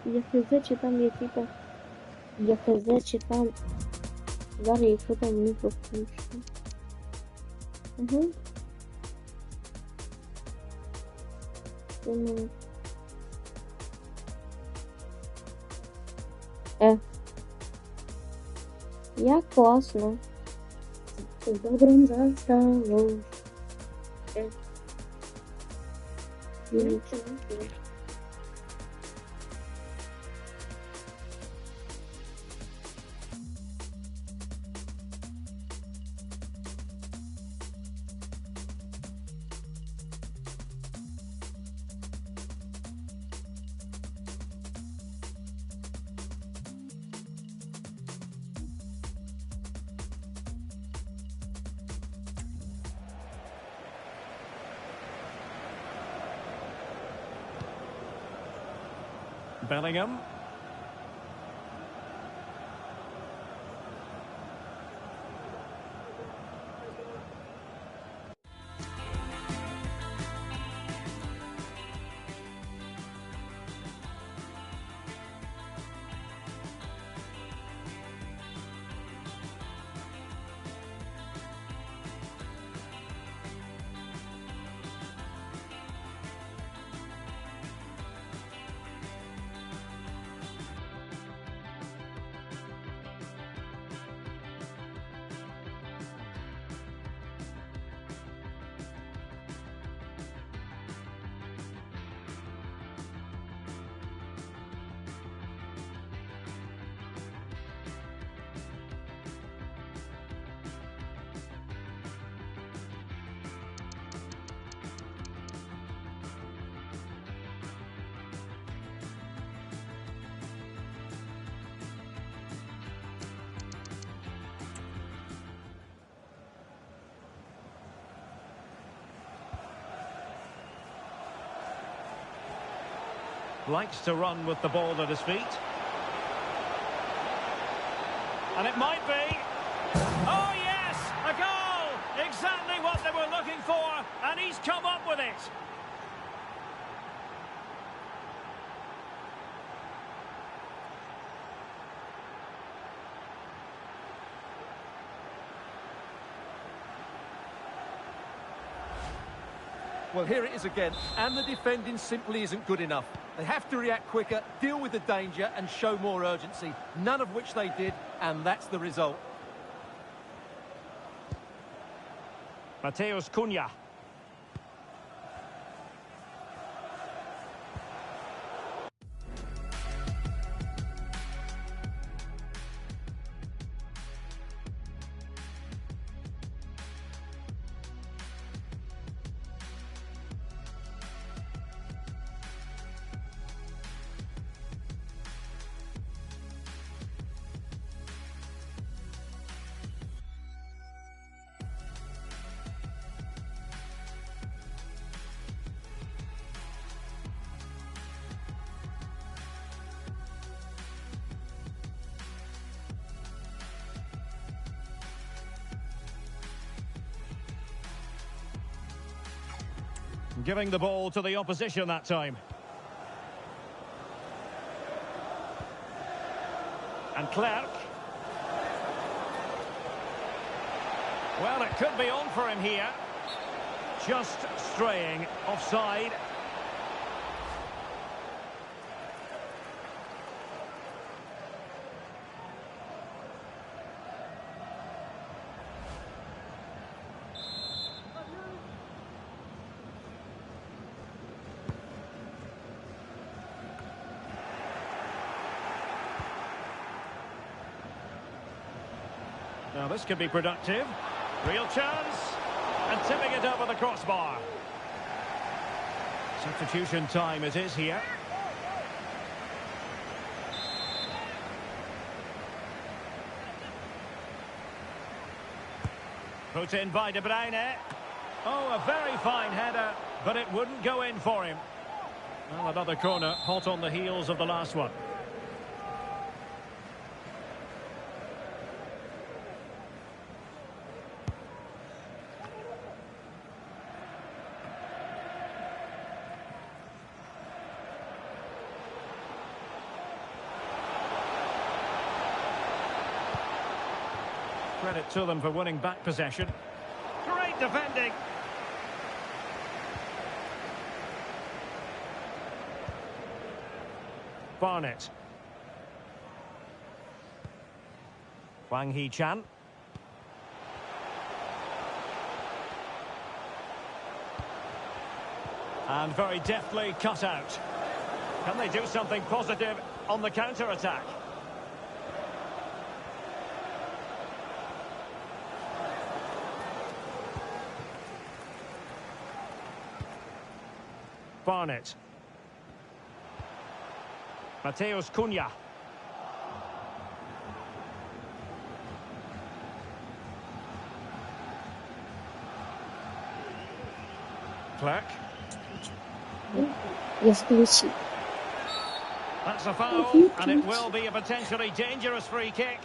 Я хз, чи там який-то... Я хз, чи там... Зараз, якщо там не пропущу. Угу. Як класно. З добрим заставу. Нічого. Bellingham. Likes to run with the ball at his feet. And it might be. Oh yes, a goal! Exactly what they were looking for, and he's come up with it. Well, here it is again, and the defending simply isn't good enough. They have to react quicker, deal with the danger, and show more urgency, none of which they did, and that's the result. Mateus Cunha. Giving the ball to the opposition that time. And Clerc. Well, it could be on for him here. Just straying offside. Now this could be productive. Real chance. And tipping it over the crossbar. Substitution time it is here. Put in by De Bruyne. Oh, a very fine header, but it wouldn't go in for him. Well, another corner, hot on the heels of the last one. Credit to them for winning back possession. Great defending. Barnett. Wang Hee-chan. And very deftly cut out. Can they do something positive on the counter-attack? Barnett. Mateus Cunha. Clark. Я включил. That's a foul, and it will be a potentially dangerous free kick.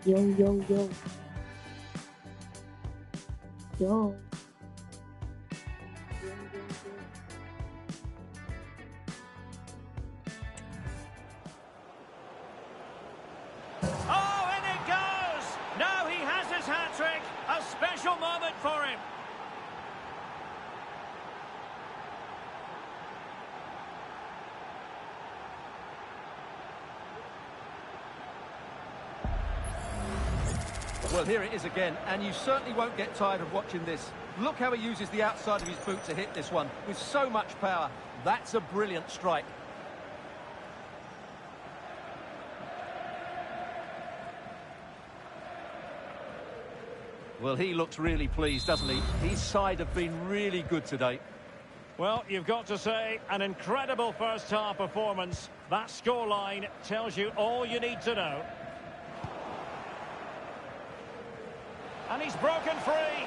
Yo, yo, yo. Yo. Oh, in it goes! Now he has his hat-trick. A special moment for him. Well, here it is again, and you certainly won't get tired of watching this. Look how he uses the outside of his boot to hit this one with so much power. That's a brilliant strike. Well, he looks really pleased, doesn't he? His side have been really good today. Well, you've got to say, an incredible first-half performance. That scoreline tells you all you need to know. And he's broken free.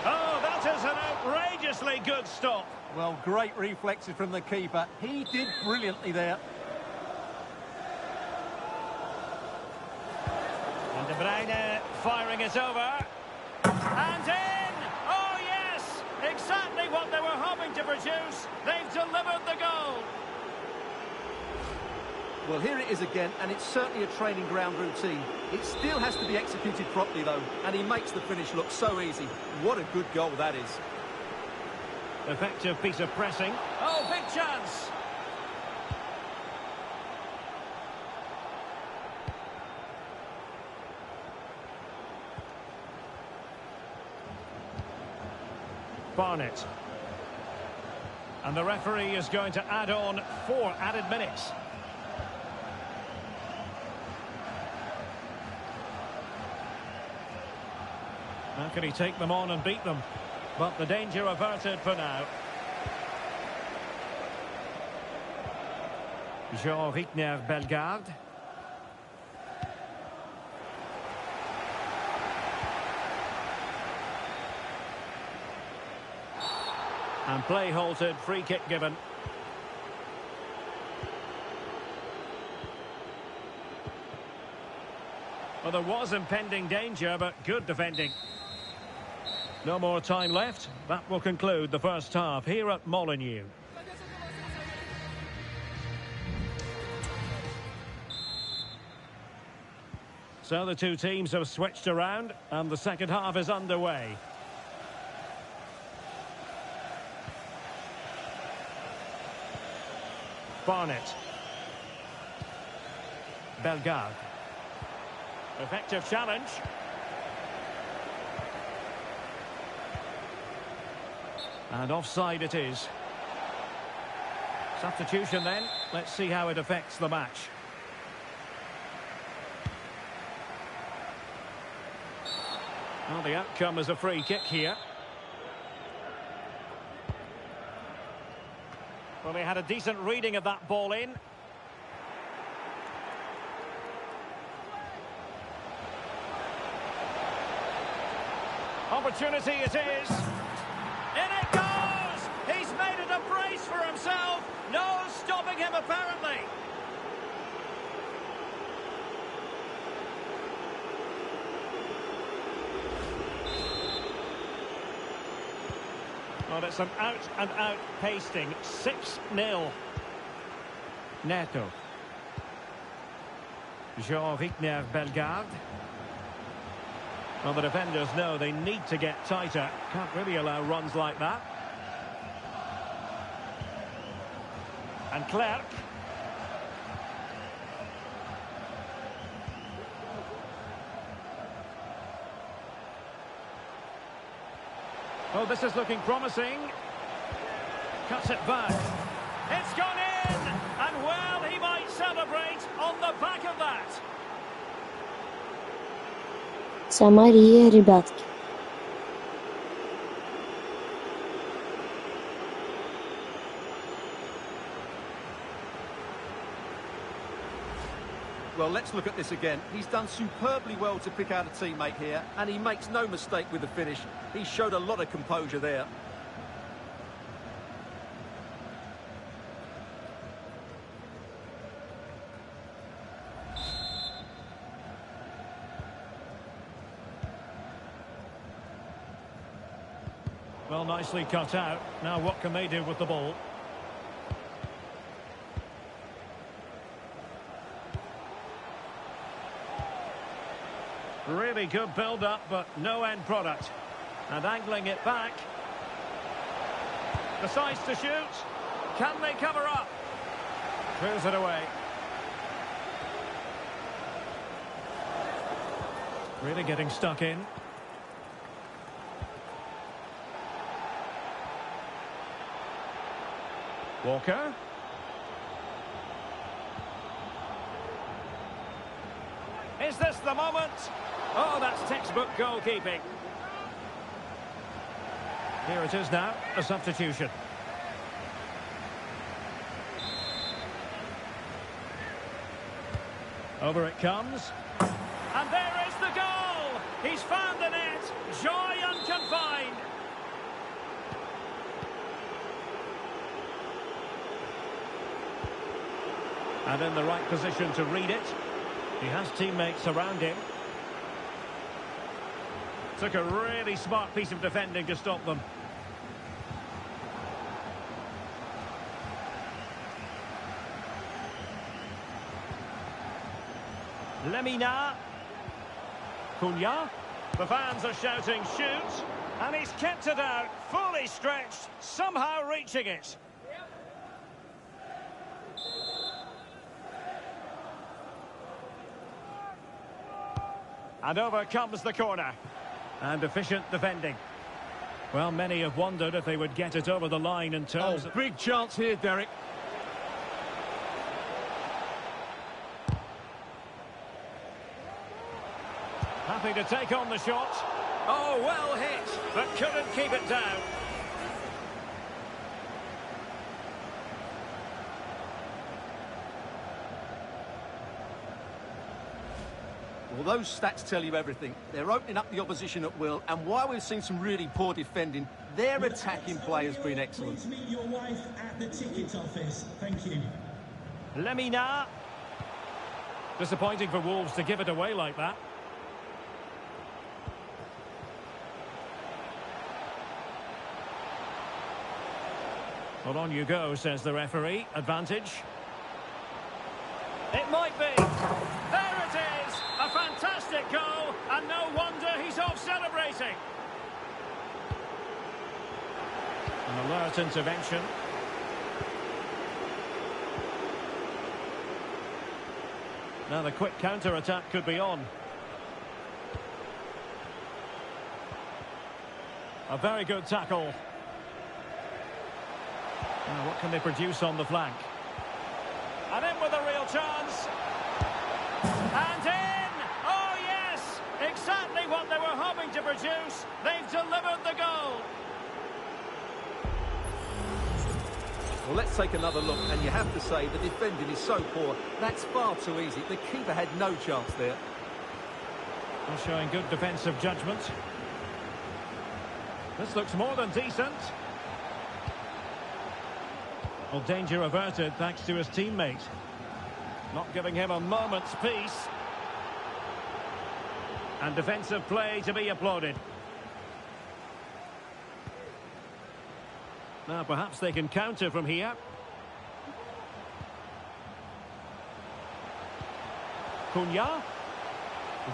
Oh, that is an outrageously good stop. Well, great reflexes from the keeper. He did brilliantly there. And De Bruyne firing it over. And in! Oh, yes! Exactly what they were hoping to produce. They've delivered the goal. Well, here it is again, and it's certainly a training ground routine. It still has to be executed properly, though, and he makes the finish look so easy. What a good goal that is. Effective piece of pressing. Oh, big chance! Barnett. And the referee is going to add on 4 added minutes. How can he take them on and beat them? But the danger averted for now. Jean-Rickner Bellegarde. And play halted, free kick given. Well, there was impending danger, but good defending. No more time left. That will conclude the first half here at Molineux. So the two teams have switched around, and the second half is underway. Barnett. Bellegarde. Effective challenge. And offside it is. Substitution then. Let's see how it affects the match. Well, the outcome is a free kick here. Well, he had a decent reading of that ball in. opportunity it is. In it goes! He's made it a brace for himself. No stopping him, apparently. Well, it's an out-and-out pasting. 6-0. Neto. Jean-Rickner Bellegarde. Well, the defenders know they need to get tighter. Can't really allow runs like that. And Clerc. Oh, this is looking promising. Cuts it back. It's gone in! And well, he might celebrate on the back of that. Самария, ребятки. Well, let's look at this again. He's done superbly well to pick out a teammate here, and he makes no mistake with the finish. He showed a lot of composure there. Well, nicely cut out. Now what can they do with the ball? Really good build-up, but no end product. And angling it back. Decides to shoot. Can they cover up? Clears it away. Really getting stuck in. Walker. Is this the moment? Oh, that's textbook goalkeeping. Here it is now, a substitution. Over it comes. And there is the goal! He's found the net. Joy unconfined. And in the right position to read it. He has teammates around him. Took a really smart piece of defending to stop them. Lemina. Cunha. The fans are shouting shoot. And he's kept it out, fully stretched, somehow reaching it. And over comes the corner. And efficient defending. Well, many have wondered if they would get it over the line in terms of... Big chance here, Derek. Happy to take on the shot. Oh, well hit, but couldn't keep it down. Well, those stats tell you everything. They're opening up the opposition at will, and while we've seen some really poor defending, their attacking play has been excellent. Please meet your wife at the ticket office. Thank you. Lemina. Disappointing for Wolves to give it away like that. Well, on you go, says the referee. Advantage. It might be. There it is. A fantastic goal, and no wonder he's off celebrating. An alert intervention. Now the quick counter-attack could be on. A very good tackle. Now what can they produce on the flank? And in with a real chance. And in! Oh, yes! Exactly what they were hoping to produce. They've delivered the goal. Well, let's take another look, and you have to say the defending is so poor. That's far too easy. The keeper had no chance there. Well, showing good defensive judgment. This looks more than decent. Well, danger averted thanks to his teammate. Not giving him a moment's peace. And defensive play to be applauded. Now perhaps they can counter from here. Cunha.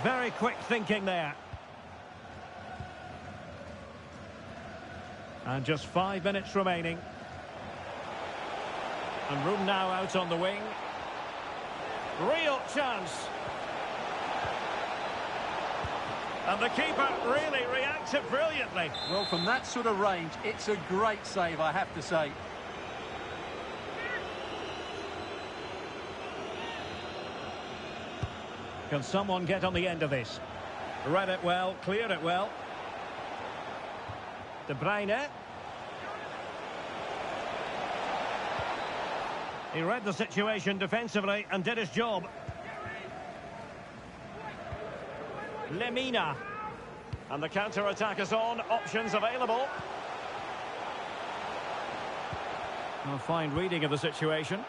Very quick thinking there. And just 5 minutes remaining. And room now out on the wing. Real chance. And the keeper really reacted brilliantly. Well, from that sort of range, it's a great save, I have to say. Can someone get on the end of this? Read it well, cleared it well. De Bruyne. He read the situation defensively and did his job. Lemina. And the counter-attack is on. Options available. A fine reading of the situation.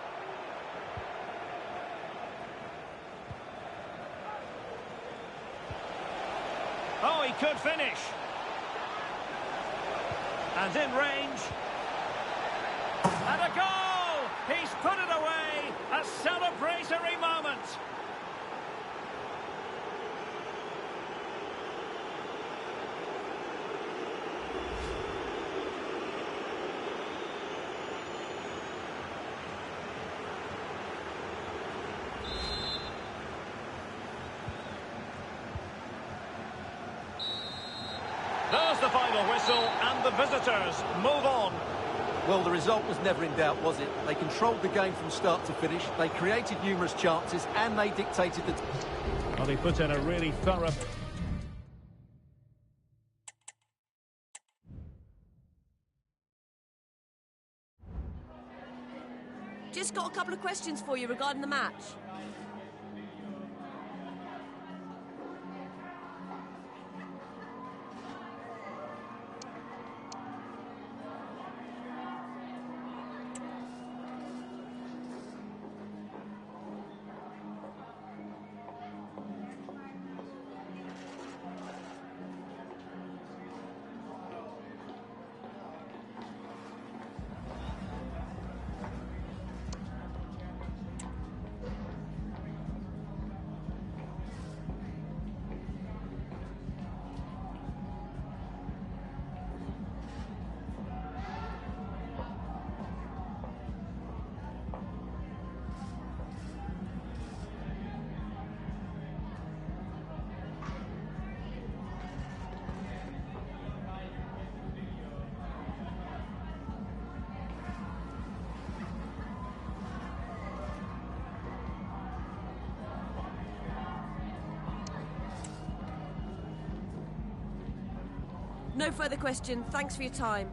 Oh, he could finish. And in range. And a goal! He's put it away. A celebratory moment. There's the final whistle, and the visitors move on. Well, the result was never in doubt, was it? They controlled the game from start to finish. They created numerous chances, and they dictated the... Well, he put in a really thorough... Just got a couple of questions for you regarding the match. No further question. Thanks for your time.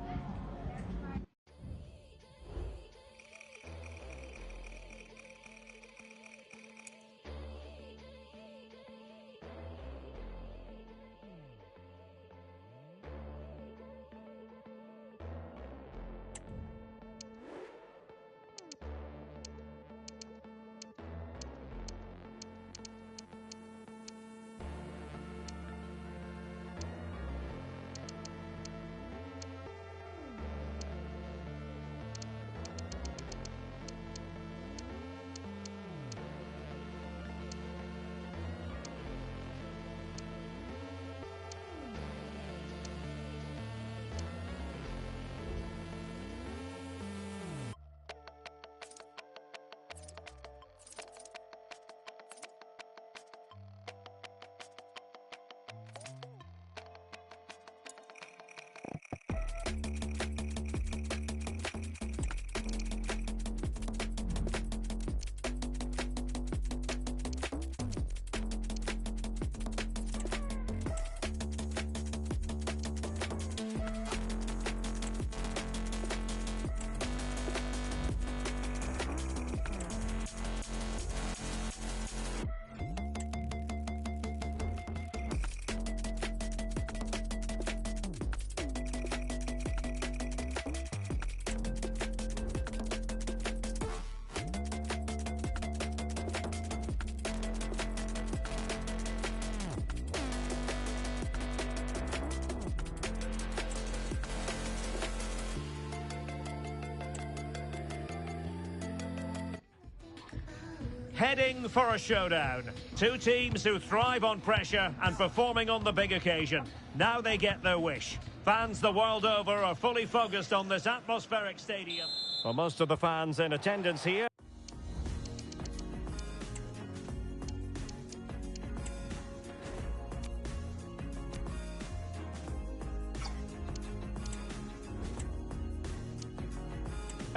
heading for a showdown. Two teams who thrive on pressure and performing on the big occasion. Now they get their wish. Fans the world over are fully focused on this atmospheric stadium. Well, most of the fans in attendance here.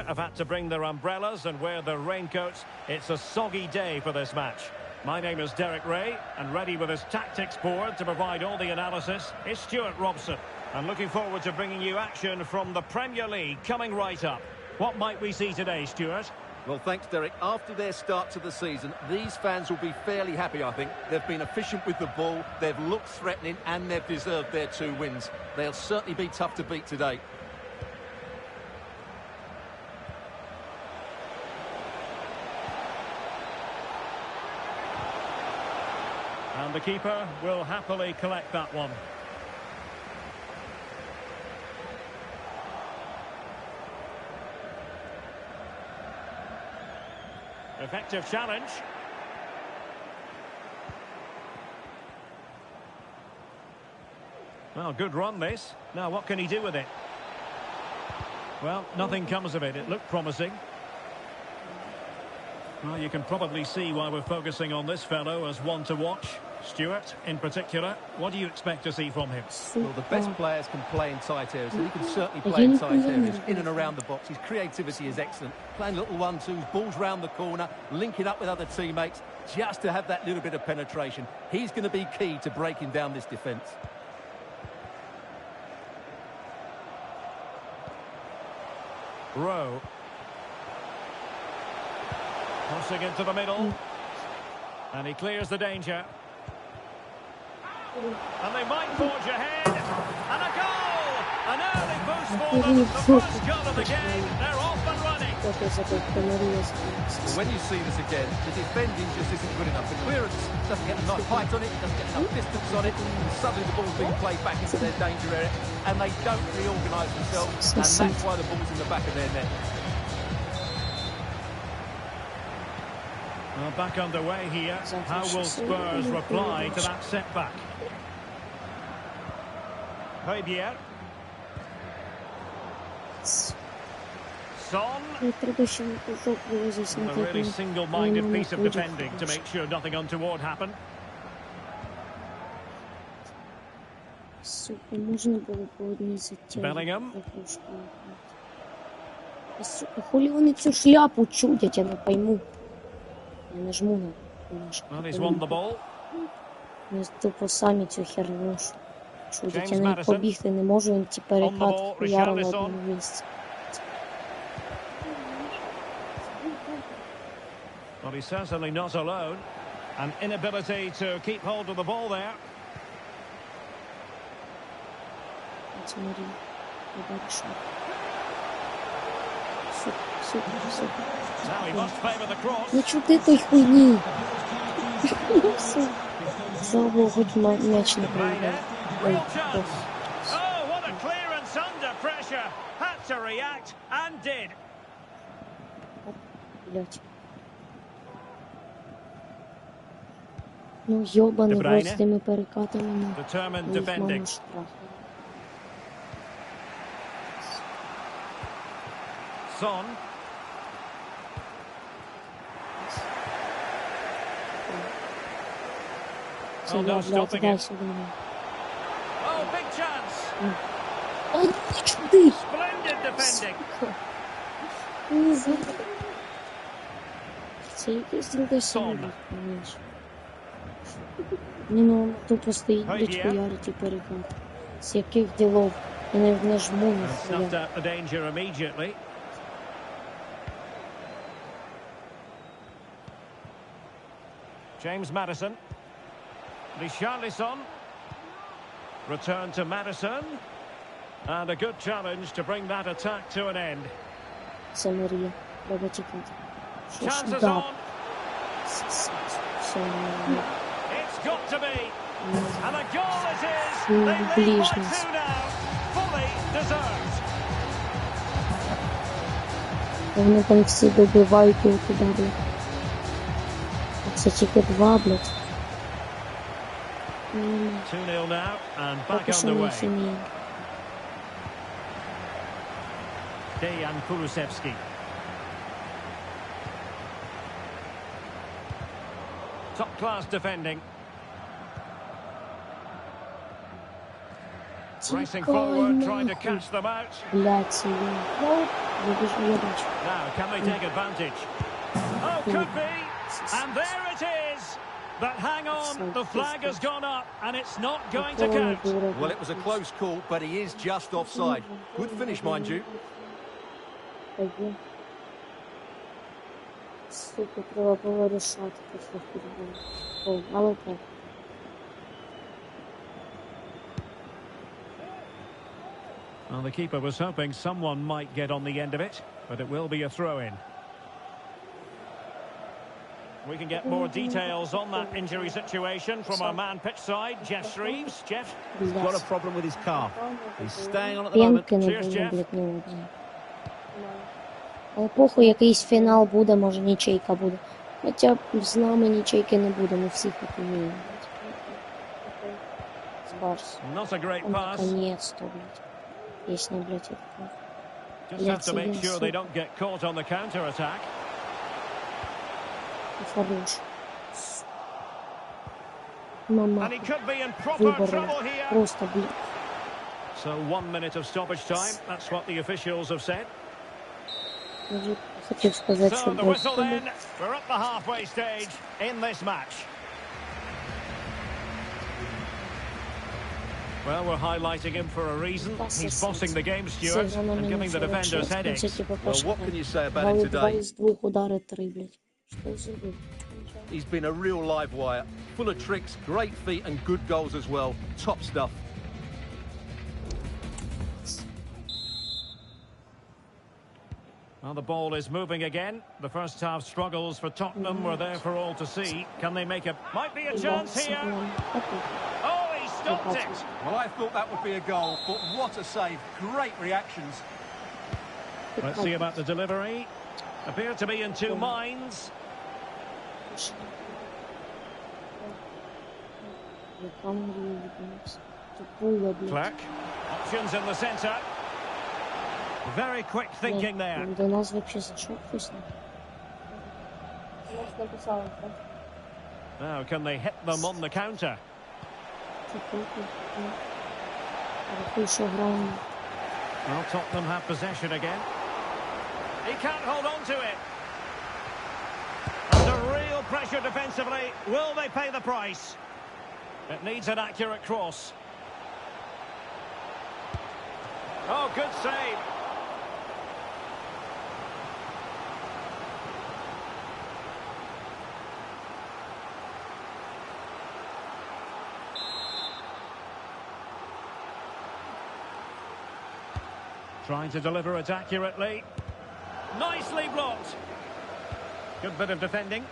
Have had to bring their umbrellas and wear their raincoats. It's a soggy day for this match. My name is Derek Ray, and ready with his tactics board to provide all the analysis is Stuart Robson. I'm looking forward to bringing you action from the Premier League coming right up. What might we see today, Stuart? Well, thanks, Derek. After their start to the season, these fans will be fairly happy, I think. They've been efficient with the ball, they've looked threatening, and they've deserved their 2 wins. They'll certainly be tough to beat today. And the keeper will happily collect that one. Effective challenge. Well, good run this. Now what can he do with it? Well, nothing comes of it. It looked promising. Well, you can probably see why we're focusing on this fellow as one to watch. Stuart, in particular, what do you expect to see from him? Well, the best players can play in tight areas, and he can certainly play in tight areas, in and around the box. His creativity is excellent. Playing little 1-2s, balls round the corner, linking up with other teammates, just to have that little bit of penetration. He's going to be key to breaking down this defence. Rowe. Crossing into the middle. And he clears the danger. And they might forge ahead. And a goal! An early boost for them. The first goal of the game. They're off and running. When you see this again, the defending just isn't good enough. The clearance doesn't get enough height on it, doesn't get enough distance on it, and suddenly the ball's being played back into their danger area, and they don't reorganise themselves, and that's why the ball's in the back of their net. Well, back underway here. How will Spurs reply to that setback? Fabier. Son. A really single-minded piece of defending to make sure nothing untoward happened. Bellingham. Хули вони цю шляпу чудять, я не пойму. Я нажму на ножку. Well, he's won the ball. Вони тупо самі цю херню чудять. Я навіть побігти не можу, він ті перекат хуяра на одному місці. Well, he's certainly not alone. An inability to keep hold of the ball there. Now he must favour the cross. Не чуди той хуйні. Слава Богу, хоч м'яч не прийде. Real chance. Oh, what a clearance under pressure. Had to react and did. Блять. Ну, йобаний рот з тими перекатами. Determined defending. Son. Oh, no stopping it. Oh, big chance. Splendid defending. Це якийсь другий сон. Ну, тупо стоїть, блядь, хуярить і перекат. З яких ділов? Я навіть не жму на хуя. James Maddison. Richarlison. Return to Maddison. And a good challenge to bring that attack to an end. Це Марія. Треба тікати. Chances on. It's got to be. And a goal it is. They lead by 2 now. Fully deserved. Вони там всі добивають його туди. Це тільки 2, блядь. 2-0 now and back Поки що не underway. вміє. Dejan Kulusevski. Top class defending. Racing forward, trying to catch them out. Блядь, це він. Я бачу. Now, can they take advantage? Oh, could be. And there it is. But hang on, the flag has gone up, and it's not going to count. Well, it was a close call, but he is just offside. Good finish, mind you. Сука, треба було рішати після футболу. Але так. Well, the keeper was hoping someone might get on the end of it, but it will be a throw-in. We can get more details on that injury situation from our man pitch side, Jeff Shreves. Jeff? He's got a problem with his calf. He's staying on at the moment. Пенки не Cheers, було, Jeff. блядь, ні одної. Але похуй, якийсь фінал буде, може нічейка буде. Хоча з нами нічейки не буде, ми всіх отуміємо. З Барс. Not a great pass. Наконец-то, блядь. Песня, блядь, это. Just have to make sure they don't get caught on the counter-attack. Хорош. Мама. And he could be in proper Выборы. trouble here. Просто, блядь. So 1 minute of stoppage time. That's what the officials have said. Я же хотел сказать, So что the whistle then. We're at the halfway stage in this match. Well, we're highlighting him for a reason. He's bossing the game, Stuart, and giving the defenders headaches. Well, what can you say about him today? Из двух ударов 3, блядь. Что за блядь? He's been a real live wire. Full of tricks, great feet and good goals as well. Top stuff. Well, the ball is moving again. The first half struggles for Tottenham were there for all to see. Can they make it? Might be a chance here. Oh, he stopped it. Well, I thought that would be a goal, but what a save. Great reactions. Let's see about the delivery. Appear to be in two minds. Clark. Options in the centre. Very quick thinking there. До нас вообще зашел вкусно. Now, can they hit them on the counter? Well, Tottenham have possession again. He can't hold on to it. Under real pressure defensively. Will they pay the price? It needs an accurate cross. Oh, good save. Trying to deliver it accurately. Nicely blocked. Good bit of defending.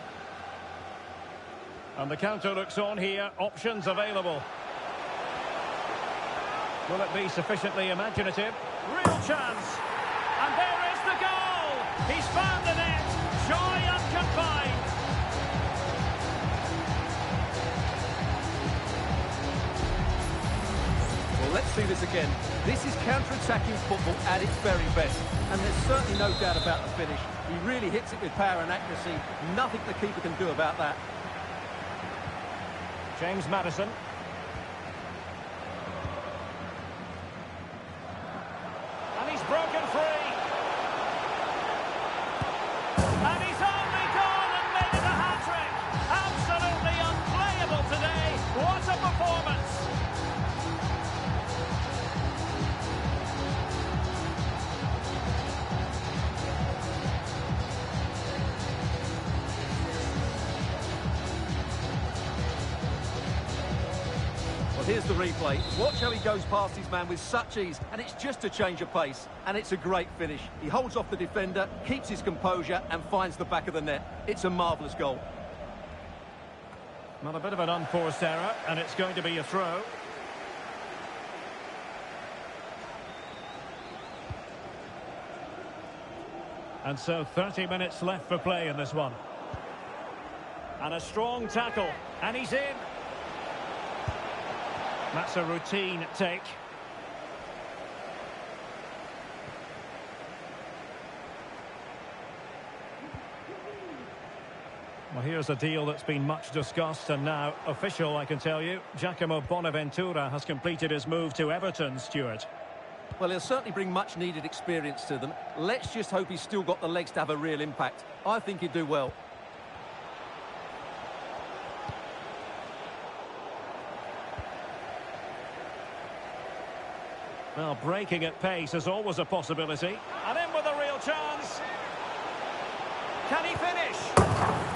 And the counter looks on here. Options available. Will it be sufficiently imaginative? Real chance. And there is the goal. He's found the net. Joy unconfined. Well, let's see this again. This is counter-attacking football at its very best. And there's certainly no doubt about the finish. He really hits it with power and accuracy. Nothing the keeper can do about that. James Maddison. And he's broken free. And he's only gone and made it a hat-trick. Absolutely unplayable today. What a performance. Here's the replay. Watch how he goes past his man with such ease, and it's just a change of pace. And it's a great finish. He holds off the defender, keeps his composure, and finds the back of the net. It's a marvellous goal. Well, a bit of an unforced error, and it's going to be a throw. And so 30 minutes left for play in this one. And a strong tackle. And he's in. That's a routine take. Well, here's a deal that's been much discussed and now official, I can tell you. Giacomo Bonaventura has completed his move to Everton, Stuart. Well, he'll certainly bring much-needed experience to them. Let's just hope he's still got the legs to have a real impact. I think he'd do well. Well, breaking at pace is always a possibility. And in with a real chance. Can he finish?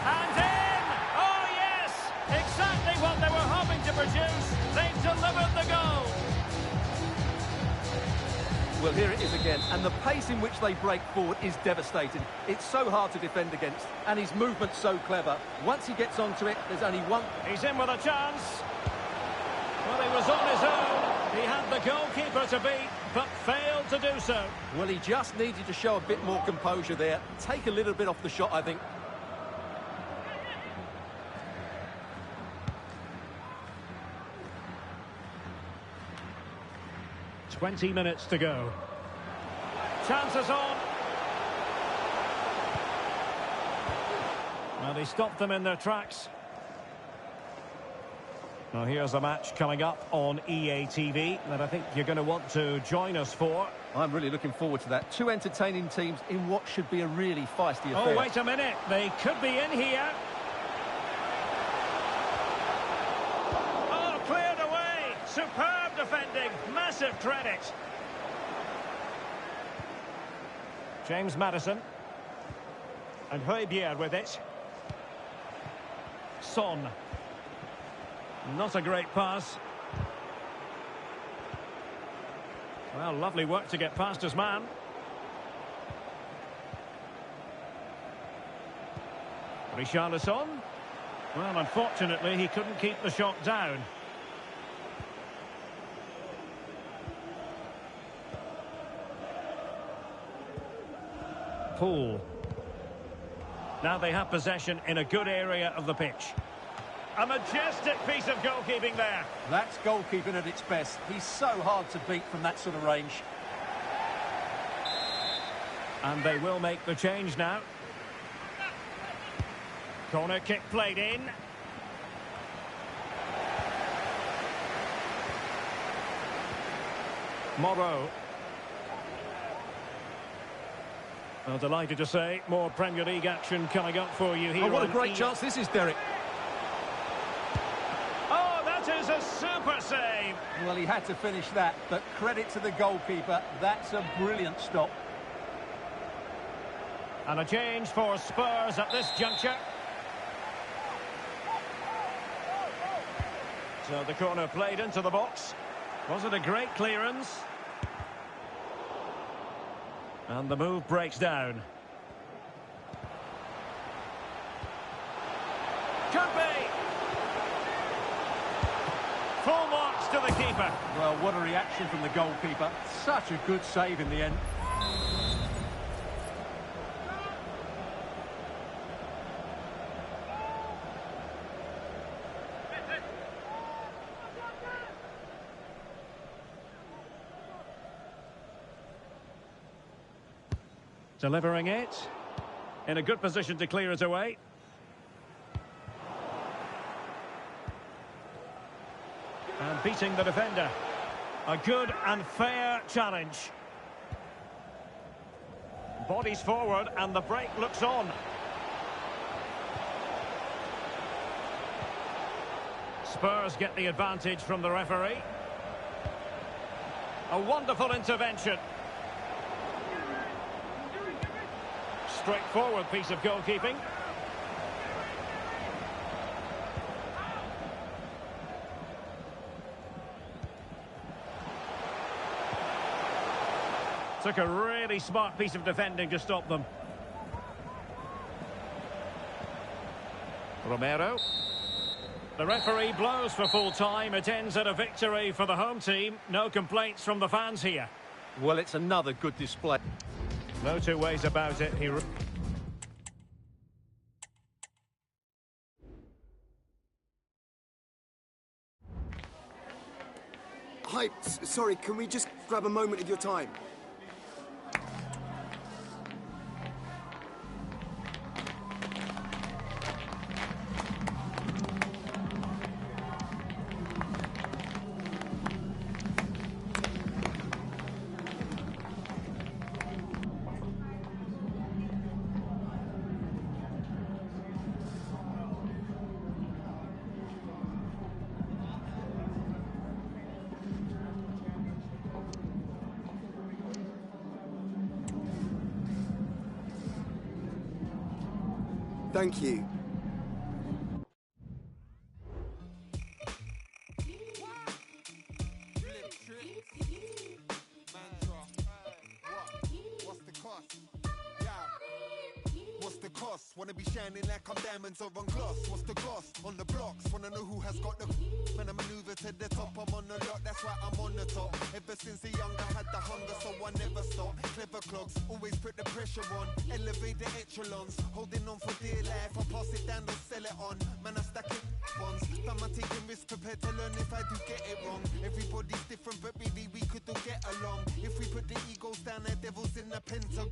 And in! Oh, yes! Exactly what they were hoping to produce. They've delivered the goal. Well, here it is again, and the pace in which they break forward is devastating. It's so hard to defend against, and his movement's so clever. Once he gets onto it, there's only one... He's in with a chance. Well, he was on his own. He had the goalkeeper to beat, but failed to do so. Well, he just needed to show a bit more composure there. Take a little bit off the shot, I think. "20 minutes to go. Chances on. Well, he stopped them in their tracks. Now here's a match coming up on EA TV that I think you're going to want to join us for. I'm really looking forward to that. Two entertaining teams in what should be a really feisty affair. Oh, wait a minute. They could be in here. Oh, cleared away. Superb defending. Massive credit. James Maddison. And Højbjerg with it. Son. Not a great pass. Well, lovely work to get past his man. Richarlison. Well, unfortunately, he couldn't keep the shot down. Poole. Now they have possession in a good area of the pitch. A majestic piece of goalkeeping there. That's goalkeeping at its best. He's so hard to beat from that sort of range. And they will make the change now. Corner kick played in. Morrow. Well, delighted to say, more Premier League action coming up for you here. Oh, what a on great chance this is, Derek. Oh, that is a super save. Well, he had to finish that, but credit to the goalkeeper. That's a brilliant stop. And a change for Spurs at this juncture. So the corner played into the box. Was it a great clearance? And the move breaks down. Could be! Full marks to the keeper. Well, what a reaction from the goalkeeper. Such a good save in the end. Delivering it. In a good position to clear it away. And beating the defender. A good and fair challenge. Bodies forward and the break looks on. Spurs get the advantage from the referee. A wonderful intervention. Straightforward piece of goalkeeping. Took a really smart piece of defending to stop them. Romero. The referee blows for full time. It ends at a victory for the home team. No complaints from the fans here. Well, it's another good display. No two ways about it. Hi, sorry, can we just grab a moment of your time? Thank you. Wanna be shining like I'm diamonds or on gloss. What's the gloss? On the blocks. Wanna know who has got the when I maneuver to the top, I'm on the lot, that's why I'm on the top. Ever since a young I had the hunger, so I never stop. Clever clogs, always put the pressure on. Elevate the echelons, holding on for dear life. I pass it down, don't sell it on. Man, I stack it ones. Am I taking risks, prepared to learn if I do get it wrong? Everybody's different, but really we could all get along. If we put the egos down, the devil's in the pentagon.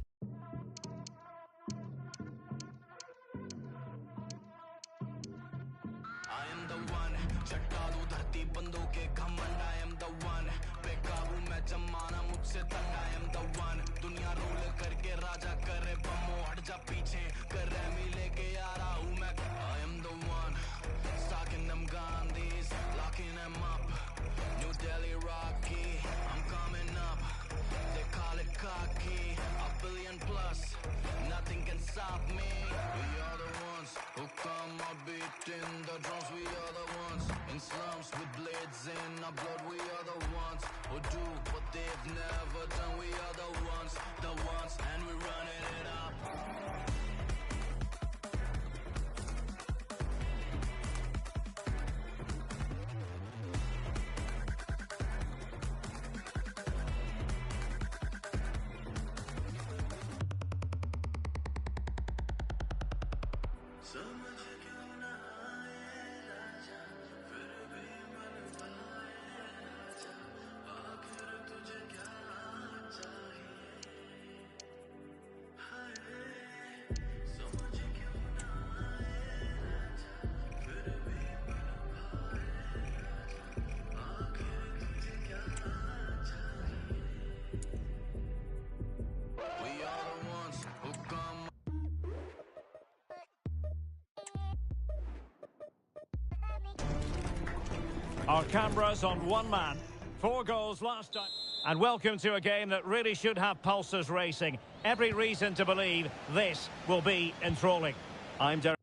Our cameras on one man. 4 goals last time. And welcome to a game that really should have pulses racing. Every reason to believe this will be enthralling. I'm Derek.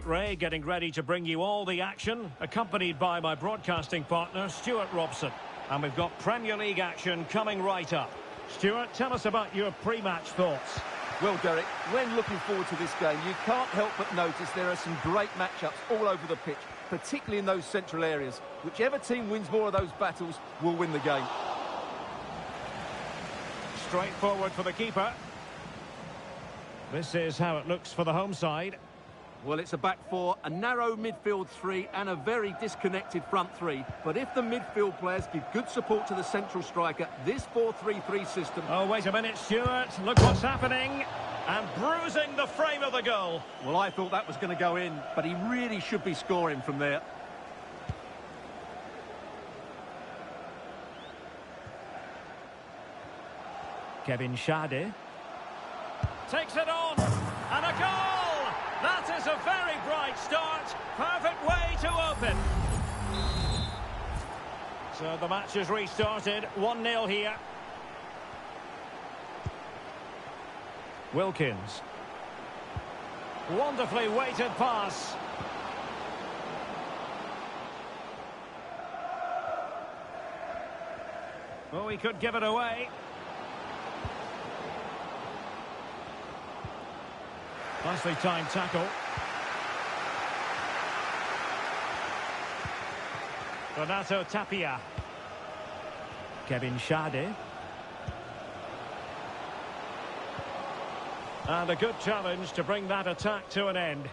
Ray getting ready to bring you all the action, accompanied by my broadcasting partner, Stuart Robson. And we've got Premier League action coming right up. Stuart, tell us about your pre-match thoughts. Well, Derek, when looking forward to this game, you can't help but notice there are some great matchups all over the pitch, particularly in those central areas. Whichever team wins more of those battles will win the game. Straightforward for the keeper. This is how it looks for the home side. Well, it's a back four, a narrow midfield three and a very disconnected front three. But if the midfield players give good support to the central striker, this 4-3-3 system... Oh, wait a minute, Stuart. Look what's happening. And bruising the frame of the goal. Well, I thought that was going to go in, but he really should be scoring from there. Kevin Schade. Takes it on. And a goal! That is a very bright start. Perfect way to open. So the match has restarted. 1-0 here. Wilkins. Wonderfully weighted pass. Oh, he could give it away. Nicely timed tackle. Renato Tapia. Kevin Schade. And a good challenge to bring that attack to an end.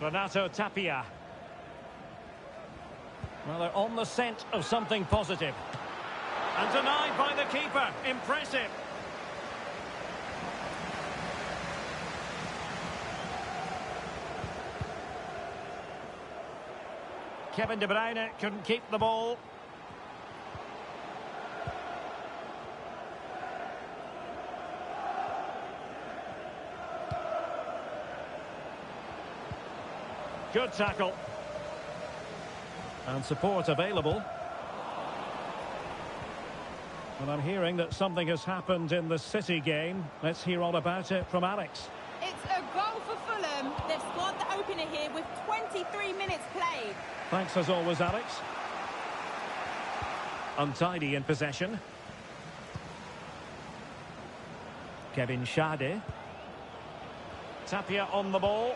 Renato Tapia. Well, they're on the scent of something positive. And denied by the keeper. Impressive. Kevin De Bruyne couldn't keep the ball. Good tackle. And support available. Well, I'm hearing that something has happened in the City game. Let's hear all about it from Alex. It's a goal for Fulham. They've scored the opener here with 23 minutes played. Thanks as always, Alex. Untidy in possession. Kevin Schade. Tapia on the ball.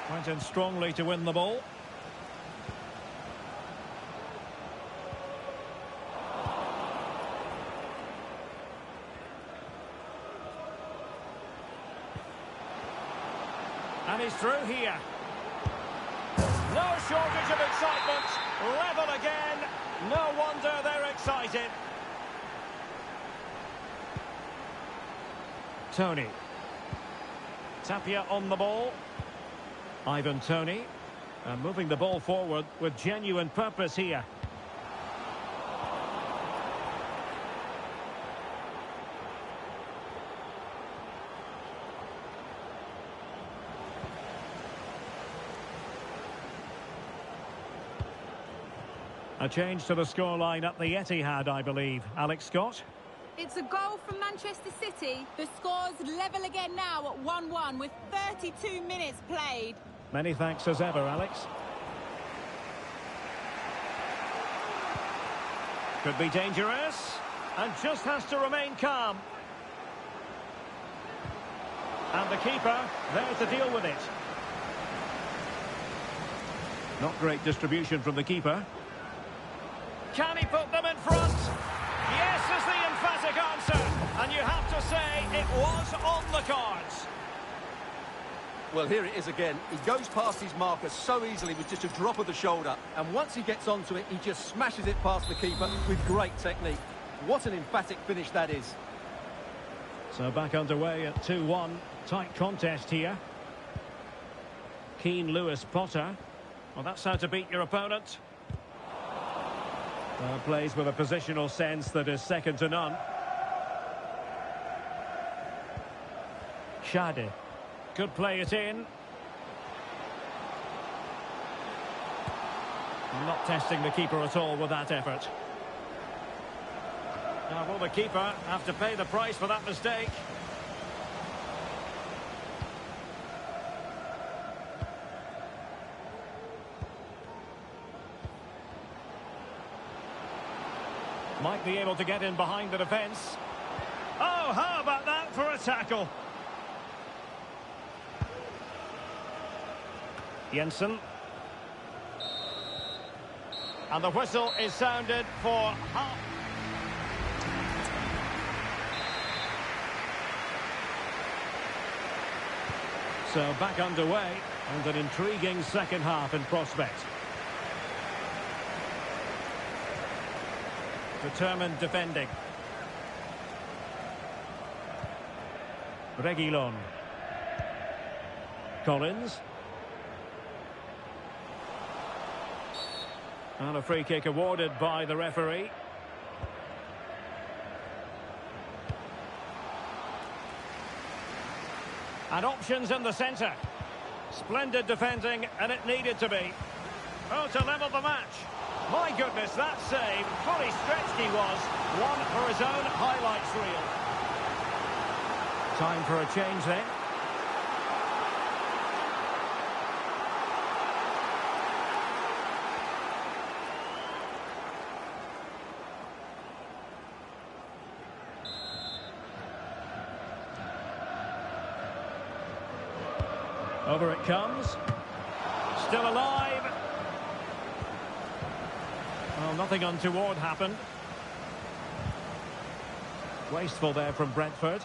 Went in strongly to win the ball. And he's through here. No shortage of excitement. Level again. No wonder they're excited. Tony. Tapia on the ball. Ivan Toney. And moving the ball forward with genuine purpose here. A change to the scoreline at the Etihad, I believe. Alex Scott. It's a goal from Manchester City. The score's level again now at 1-1 with 32 minutes played. Many thanks as ever, Alex. Could be dangerous. And just has to remain calm. And the keeper there to deal with it. Not great distribution from the keeper. Can he put them in front? Yes is the emphatic answer. And you have to say it was on the cards. Well, here it is again. He goes past his marker so easily with just a drop of the shoulder. And once he gets onto it, he just smashes it past the keeper with great technique. What an emphatic finish that is. So back underway at 2-1. Tight contest here. Keane Lewis Potter. Well, that's how to beat your opponent. Plays with a positional sense that is second to none. Schade. Could play it in. Not testing the keeper at all with that effort. Now, will the keeper have to pay the price for that mistake? Might be able to get in behind the defence. Oh, how about that for a tackle? Jensen. And the whistle is sounded for half. So back underway and an intriguing second half in prospect. Determined defending. Reguilon. Collins. And a free kick awarded by the referee. And options in the centre. Splendid defending, and it needed to be. Oh, to level the match. My goodness, that save. Fully stretched he was. One for his own highlights reel. Time for a change then. Over it comes. Still alive. Well, nothing untoward happened. Wasteful there from Brentford.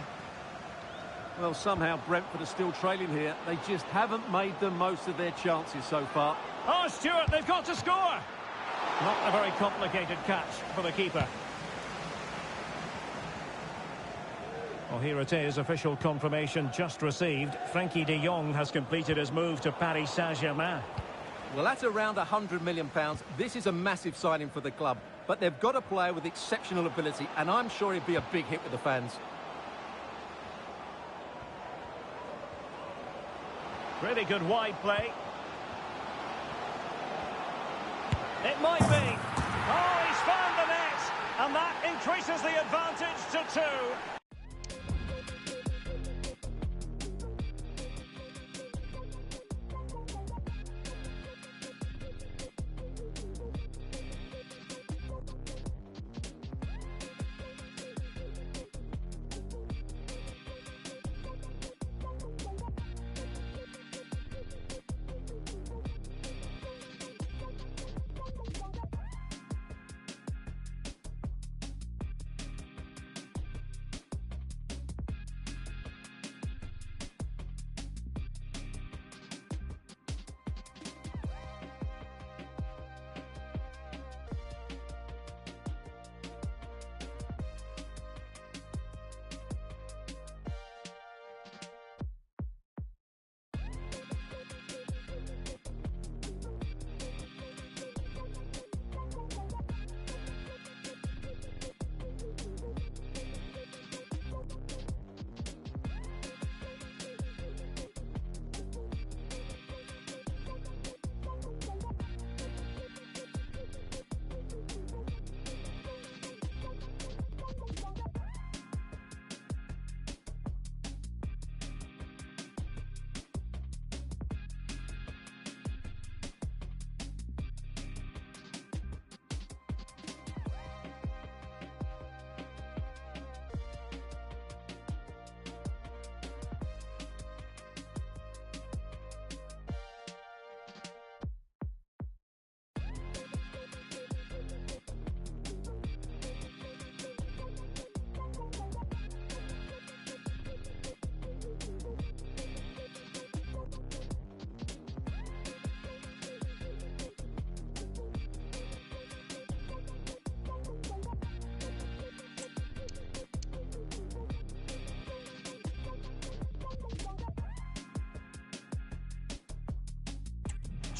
Well, somehow Brentford are still trailing here. They just haven't made the most of their chances so far. Oh, Stewart, they've got to score. Not a very complicated catch for the keeper. Well, here it is, official confirmation just received. Frankie de Jong has completed his move to Paris Saint-Germain. Well, at around £100 million, this is a massive signing for the club. But they've got a player with exceptional ability, and I'm sure he'd be a big hit with the fans. Really good wide play. It might be. Oh, he's found the net. And that increases the advantage to 2.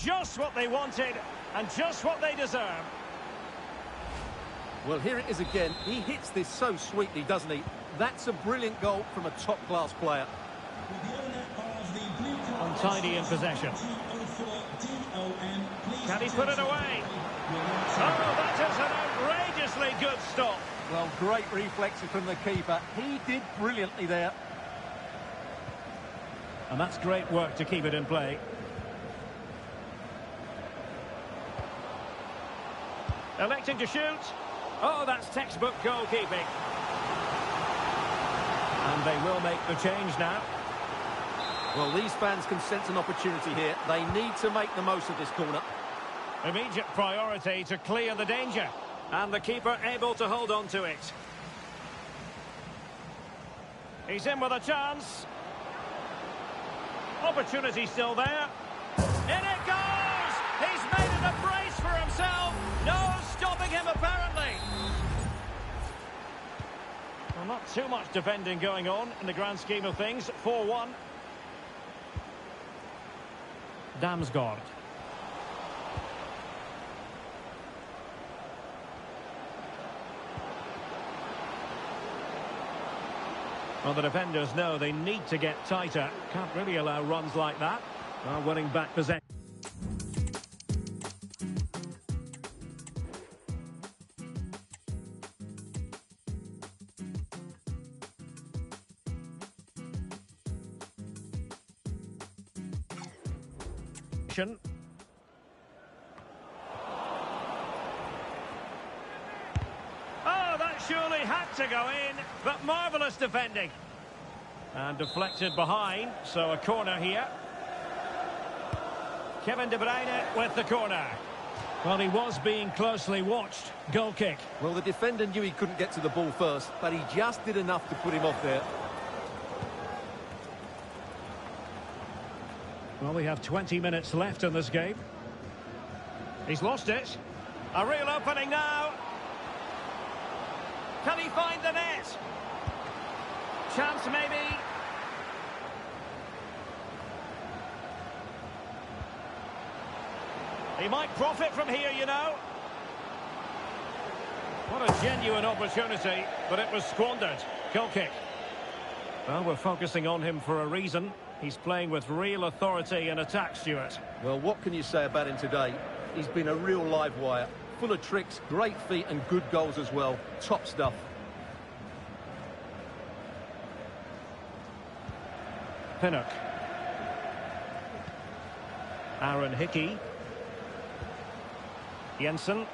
Just what they wanted, and just what they deserve. Well, here it is again. He hits this so sweetly, doesn't he? That's a brilliant goal from a top-class player. Untidy in possession. Can he put it away? Oh, that is an outrageously good stop. Well, great reflexes from the keeper. He did brilliantly there. And that's great work to keep it in play. Electing to shoot. Oh, that's textbook goalkeeping. And they will make the change now. Well, these fans can sense an opportunity here. They need to make the most of this corner. Immediate priority to clear the danger. And the keeper able to hold on to it. He's in with a chance. Opportunity still there. In it goes! He's made it a brace for himself. No stopping him, apparently. Well, not too much defending going on in the grand scheme of things. 4-1. Damsgaard. Well, the defenders know they need to get tighter. Can't really allow runs like that. Well, winning back possession. Oh, that surely had to go in, but marvellous defending. And deflected behind, so a corner here. Kevin De Bruyne with the corner. Well, he was being closely watched. Goal kick. Well, the defender knew he couldn't get to the ball first, but he just did enough to put him off there. Well, we have 20 minutes left in this game. He's lost it. A real opening now. Can he find the net? Chance maybe. He might profit from here, you know. What a genuine opportunity, but it was squandered. Goal kick. Well, we're focusing on him for a reason. He's playing with real authority in attack, Stuart. Well, what can you say about him today? He's been a real live wire. Full of tricks, great feet and good goals as well. Top stuff. Pinnock. Aaron Hickey. Jensen.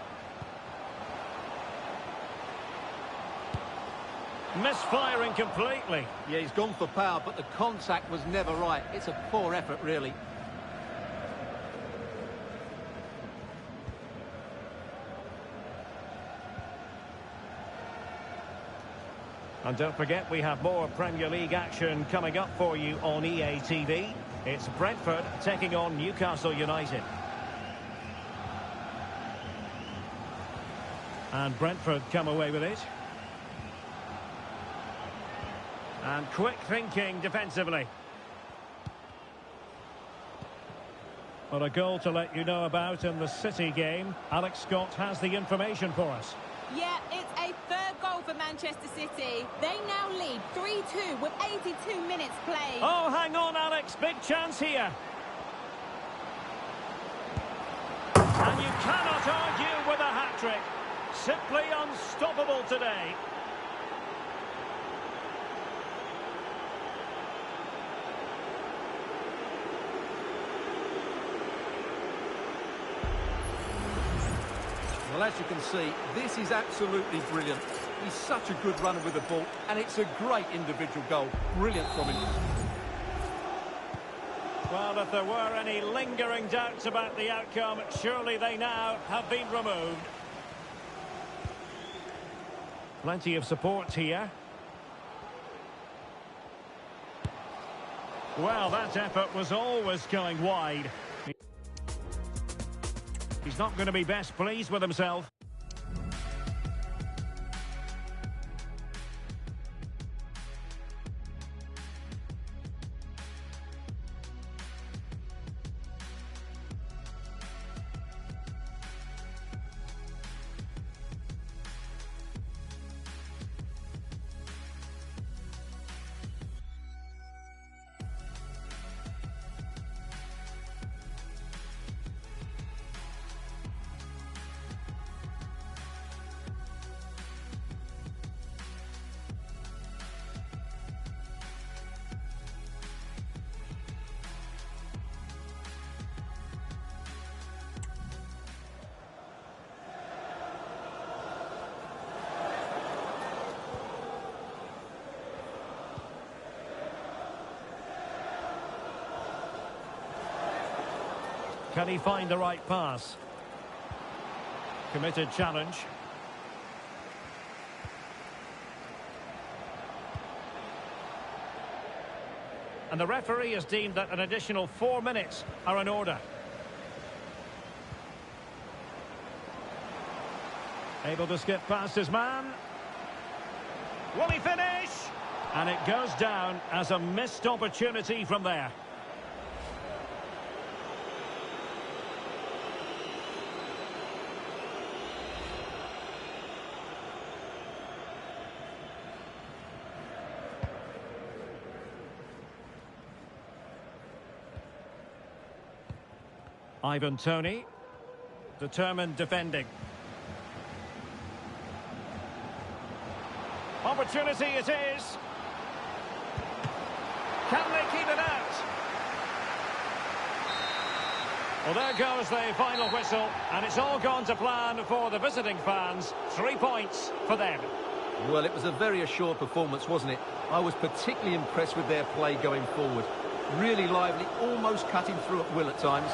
Misfiring completely. Yeah, he's gone for power, but the contact was never right. It's a poor effort, really. And don't forget, we have more Premier League action coming up for you on EA TV. It's Brentford taking on Newcastle United. And Brentford come away with it. And quick thinking defensively. Well, a goal to let you know about in the City game. Alex Scott has the information for us. Yeah, it's a third goal for Manchester City. They now lead 3-2 with 82 minutes played. Oh, hang on, Alex. Big chance here. And you cannot argue with a hat-trick. Simply unstoppable today. Well, as you can see, this is absolutely brilliant. He's such a good runner with the ball, and it's a great individual goal. Brilliant from him. Well, if there were any lingering doubts about the outcome, surely they now have been removed. Plenty of support here. Well, that effort was always going wide. He's not going to be best pleased with himself. Can he find the right pass? Committed challenge. And the referee has deemed that an additional 4 minutes are in order. Able to skip past his man. Will he finish? And it goes down as a missed opportunity from there. Ivan Toney, determined defending. Opportunity it is. Can they keep it out? Well, there goes the final whistle, and it's all gone to plan for the visiting fans. 3 points for them. Well, it was a very assured performance, wasn't it? I was particularly impressed with their play going forward. Really lively, almost cutting through at will at times.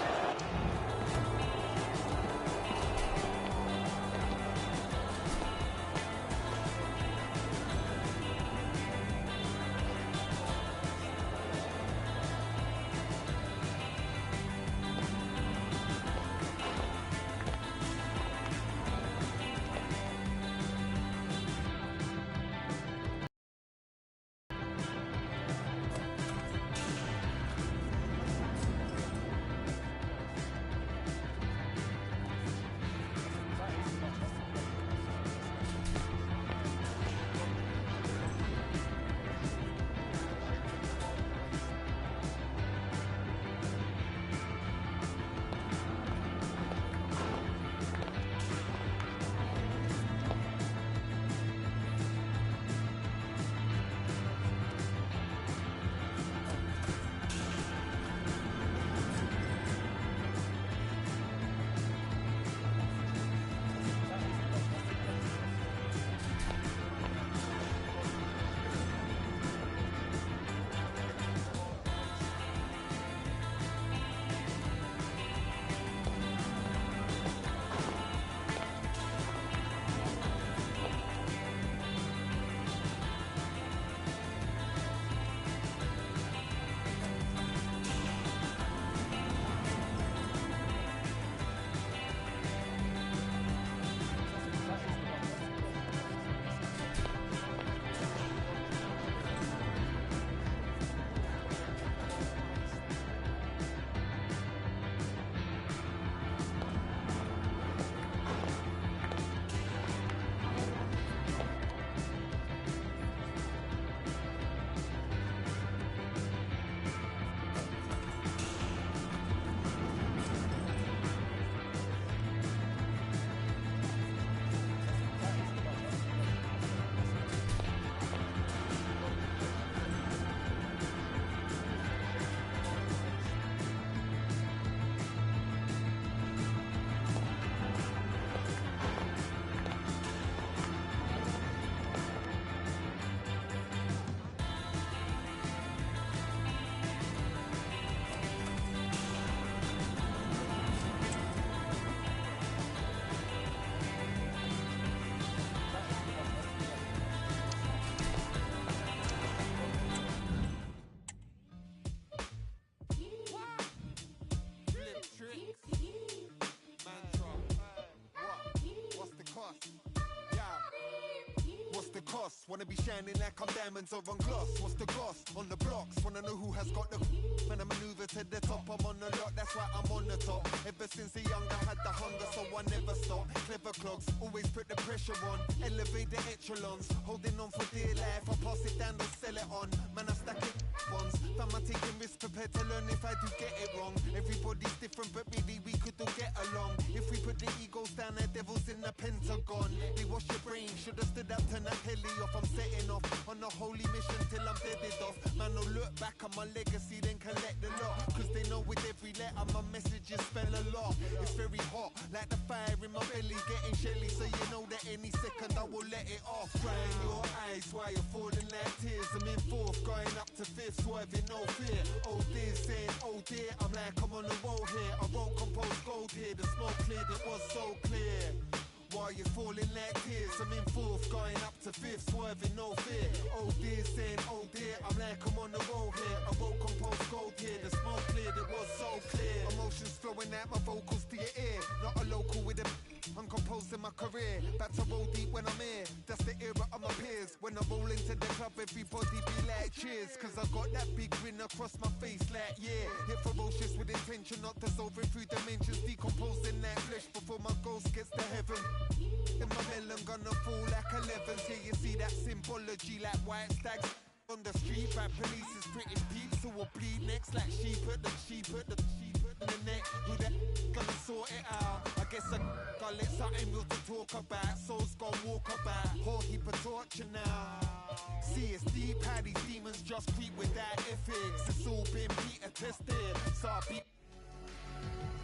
Wanna be shining like I'm diamonds or on gloss. What's the goss? On the blocks, wanna know who has got the when I maneuver to the top, I'm on the lot, that's why I'm on the top. Ever since a young I had the hunger, so I never stop. Clever clogs, always put the pressure on. Elevate the echelons, holding on for dear life. I pass it down, don't sell it on. Man, I stack it ones. Fam, I taking risks, prepared to learn if I do get it wrong. Everybody's different, but really we could all get along. If we put the egos down, the devil's in the Pentagon. They wash your brain, should've stood up, turn that telly off. I'm setting off on a holy mission till I'm deaded off. Man, no look back on my legacy, then collect the lot. Cause they know with every letter my messages spell a lot. It's very hot, like the fire in my belly, getting shelly. So you know that any second I will let it off. Crying your eyes while you're falling like tears. I'm in fourth, going up to fifth, swerving no fear. Oh dear, saying oh dear, I'm like I'm on the road here. I won't compose gold here, the smoke cleared, it was so clear. While you're falling like tears, I'm in fourth, going up to fifth, swerving no fear. Oh dear, saying oh dear, I'm like I'm on the road here. I won't compose gold here, the smoke cleared, it was so clear. Emotions flowing out my vocals to your ear. Not a local with a I'm composing my career. Back to roll deep when I'm here. That's the era of my peers. When I roll into the club, everybody be like cheers. Cause I got that big grin across my face like yeah. Hit ferocious with intention, not dissolving through dimensions. Decomposing that flesh before my ghost gets to heaven. In my melon gonna fall like 11s. Yeah, you see that symbology like white stags on the street. By police is British peeps who will bleed next like sheep at the in the neck. Who that gonna sort it out? I guess I gotta let something real to talk about. Souls gonna walk about. Whole heap of torture now. See it's deep how these demons just creep without ethics. It's all been beta tested. So I beat.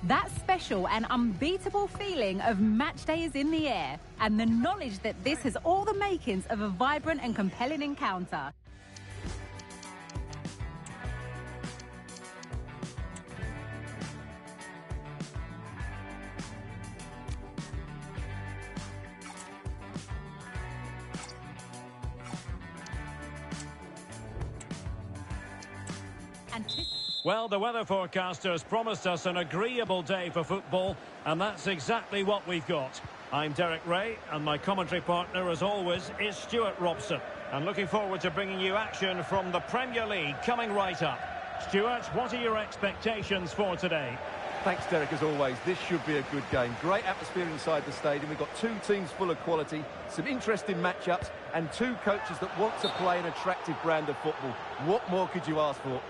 That special and unbeatable feeling of match day is in the air, and the knowledge that this has all the makings of a vibrant and compelling encounter. Well, the weather forecasters promised us an agreeable day for football, and that's exactly what we've got. I'm Derek Ray, and my commentary partner, as always, is Stuart Robson. And looking forward to bringing you action from the Premier League coming right up. Stuart, what are your expectations for today? Thanks, Derek, as always. This should be a good game. Great atmosphere inside the stadium. We've got two teams full of quality, some interesting matchups, and two coaches that want to play an attractive brand of football. What more could you ask for?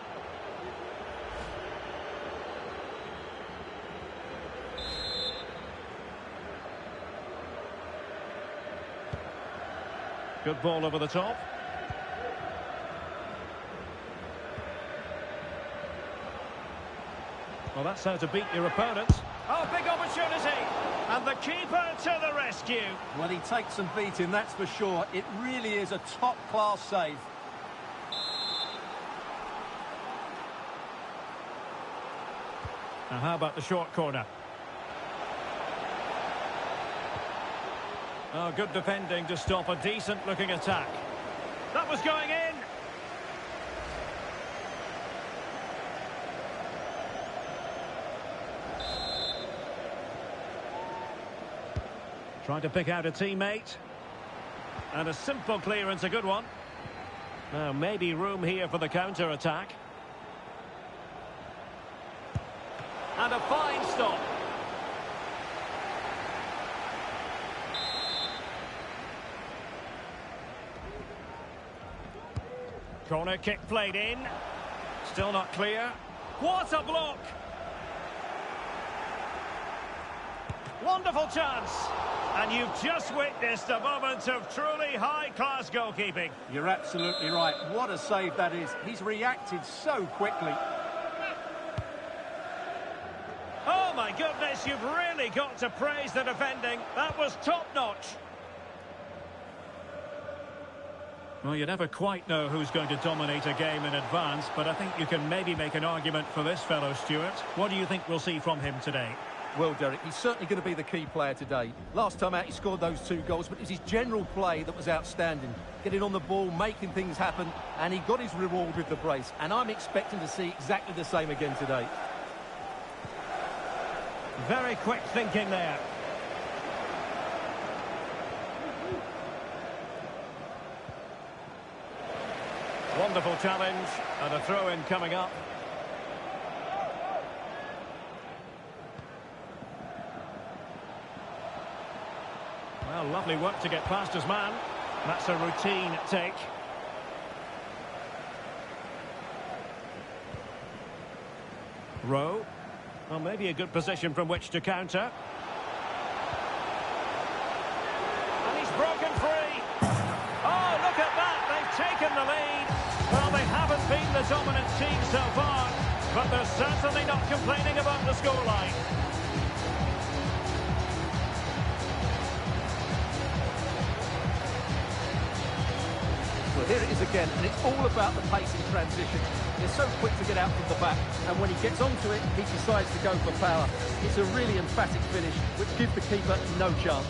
Good ball over the top. Well, that's how to beat your opponent. Oh, big opportunity. And the keeper to the rescue. Well, he takes some beating, that's for sure. It really is a top-class save. Now, how about the short corner? Oh, good defending to stop a decent-looking attack. That was going in. Trying to pick out a teammate. And a simple clearance, a good one. Now, maybe room here for the counter-attack. And a fine stop. Corner kick played in. Still not clear. What a block! Wonderful chance. And you've just witnessed a moment of truly high-class goalkeeping. You're absolutely right. What a save that is. He's reacted so quickly. Oh, my goodness, you've really got to praise the defending. That was top-notch. Well, you never quite know who's going to dominate a game in advance, but I think you can maybe make an argument for this fellow, Stuart. What do you think we'll see from him today? Well, Derek, he's certainly going to be the key player today. Last time out, he scored those 2 goals, but it was his general play that was outstanding. Getting on the ball, making things happen, and he got his reward with the brace. And I'm expecting to see exactly the same again today. Very quick thinking there. Wonderful challenge, and a throw-in coming up. Well, lovely work to get past his man. That's a routine take. Rowe. Well, maybe a good position from which to counter. And he's broken free. Oh, look at that. They've taken the lead. Well, they haven't been the dominant team so far, but they're certainly not complaining about the scoreline. Well, here it is again, and it's all about the pace in transition. They're so quick to get out from the back, and when he gets onto it, he decides to go for power. It's a really emphatic finish, which gives the keeper no chance.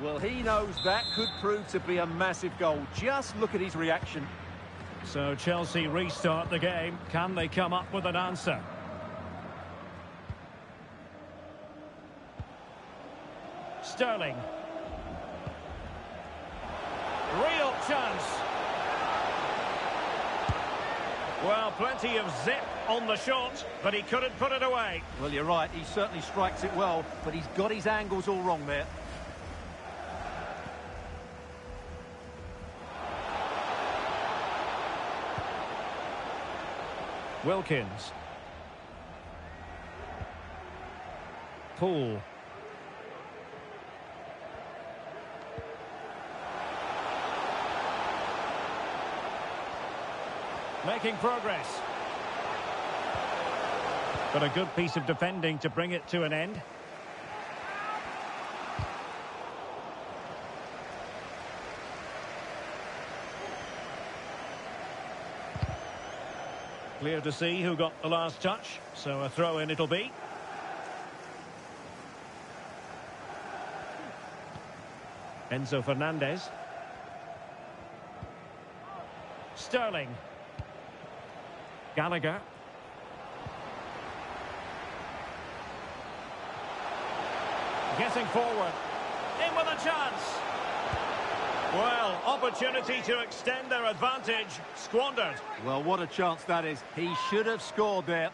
Well, he knows that could prove to be a massive goal. Just look at his reaction. So Chelsea restart the game. Can they come up with an answer? Sterling. Real chance. Well, plenty of zip on the shot, but he couldn't put it away. Well, you're right. He certainly strikes it well, but he's got his angles all wrong there. Wilkins. Poole. Making progress. But a good piece of defending to bring it to an end. Clear to see who got the last touch, so a throw-in it'll be. Enzo Fernandez. Sterling. Gallagher. Getting forward. In with a chance. Well, opportunity to extend their advantage. Squandered. Well, what a chance that is. He should have scored there.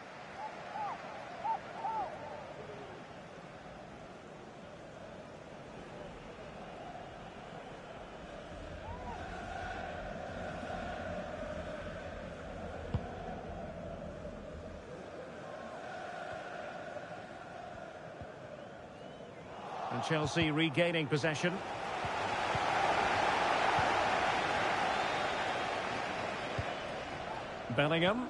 And Chelsea regaining possession. Bellingham.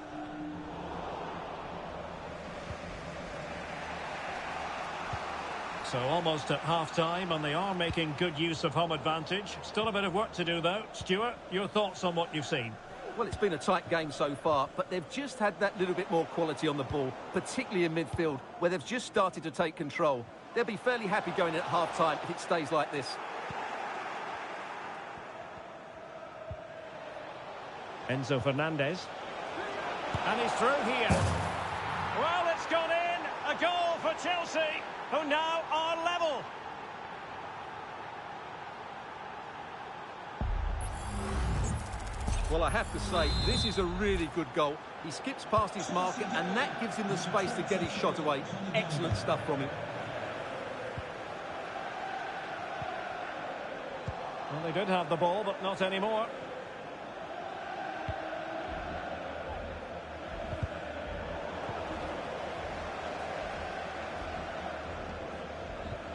So almost at half-time, and they are making good use of home advantage. Still a bit of work to do, though. Stuart, your thoughts on what you've seen? Well, it's been a tight game so far, but they've just had that little bit more quality on the ball, particularly in midfield, where they've just started to take control. They'll be fairly happy going in at half-time if it stays like this. Enzo Fernandez. And he's through here. Well, it's gone in. A goal for Chelsea, who now are level. Well, I have to say, this is a really good goal. He skips past his marker, and that gives him the space to get his shot away. Excellent stuff from him. Well, they did have the ball, but not anymore.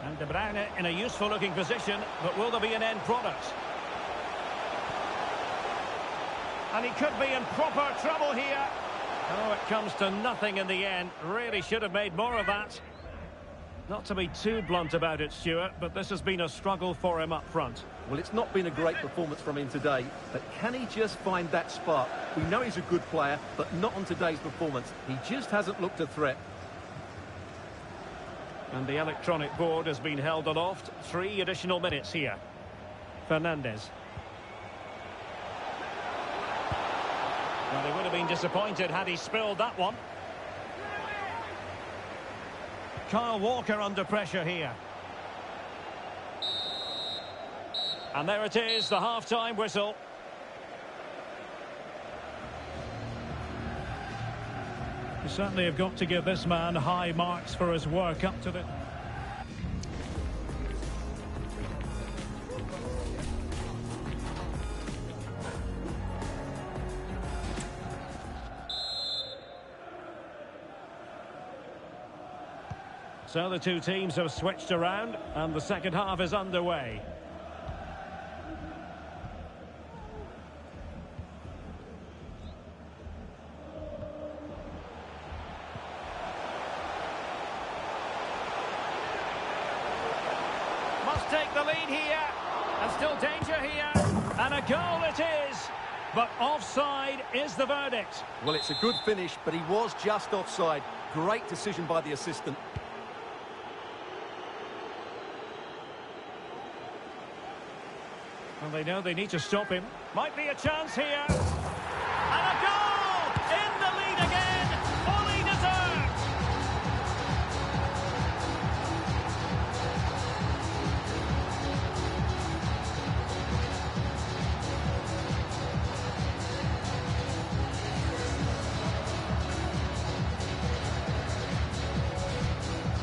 And De Bruyne in a useful-looking position, but will there be an end product? And he could be in proper trouble here. Oh, it comes to nothing in the end. Really should have made more of that. Not to be too blunt about it, Stuart, but this has been a struggle for him up front. Well, it's not been a great performance from him today, but can he just find that spark? We know he's a good player, but not on today's performance. He just hasn't looked a threat. And the electronic board has been held aloft. 3 additional minutes here. Fernandez. Well, they would have been disappointed had he spilled that one. Kyle Walker under pressure here. And there it is, the half-time whistle. You certainly have got to give this man high marks for his work up to the... So the two teams have switched around and the second half is underway. Must take the lead here, and still danger here, and a goal it is, but offside is the verdict. Well, it's a good finish, but he was just offside. Great decision by the assistant. Well, they know they need to stop him. Might be a chance here. And a goal! In the lead again! Fully deserved!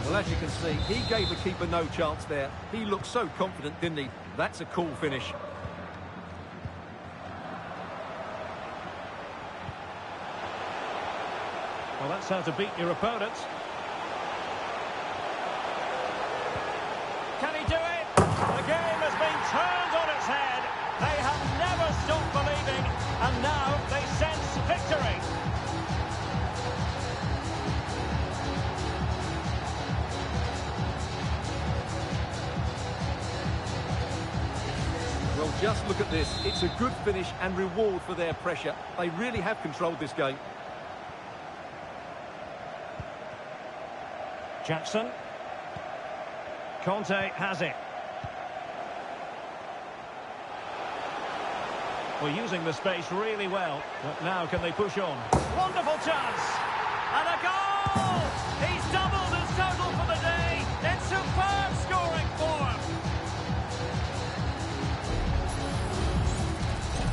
Well, as you can see, he gave the keeper no chance there. He looked so confident, didn't he? That's a cool finish. Well, that's how to beat your opponent. Can he do it? The game has been turned on its head. They have never stopped believing, and now they sense victory. Well, just look at this. It's a good finish and reward for their pressure. They really have controlled this game. Jackson. Conte has it. Well, using the space really well, but now can they push on? Wonderful chance! And a goal! He's doubled his total for the day. It's superb scoring form.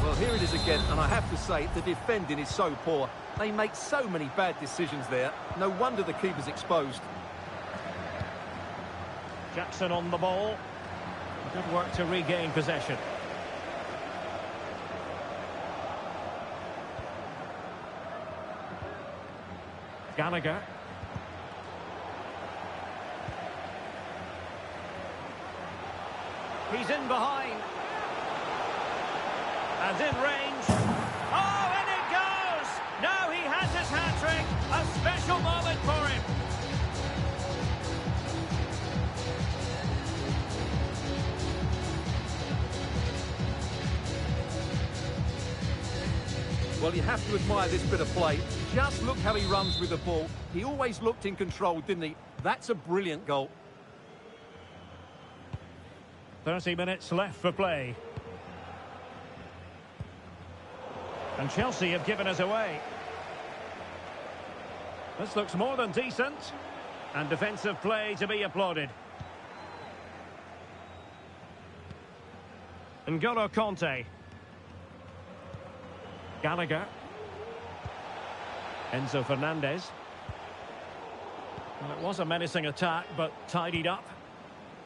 Well, here it is again, and I have to say, the defending is so poor. They make so many bad decisions there. No wonder the keeper's exposed. Jackson on the ball. Good work to regain possession. Gallagher. He's in behind. And in range. Oh, and it goes! Now he has his hat-trick. A special moment for him. Well, you have to admire this bit of play. Just look how he runs with the ball. He always looked in control, didn't he? That's a brilliant goal. 30 minutes left for play. And Chelsea have given us away. This looks more than decent. And defensive play to be applauded. N'Golo Conte. Gallagher. Enzo Fernandez. Well, it was a menacing attack, but tidied up.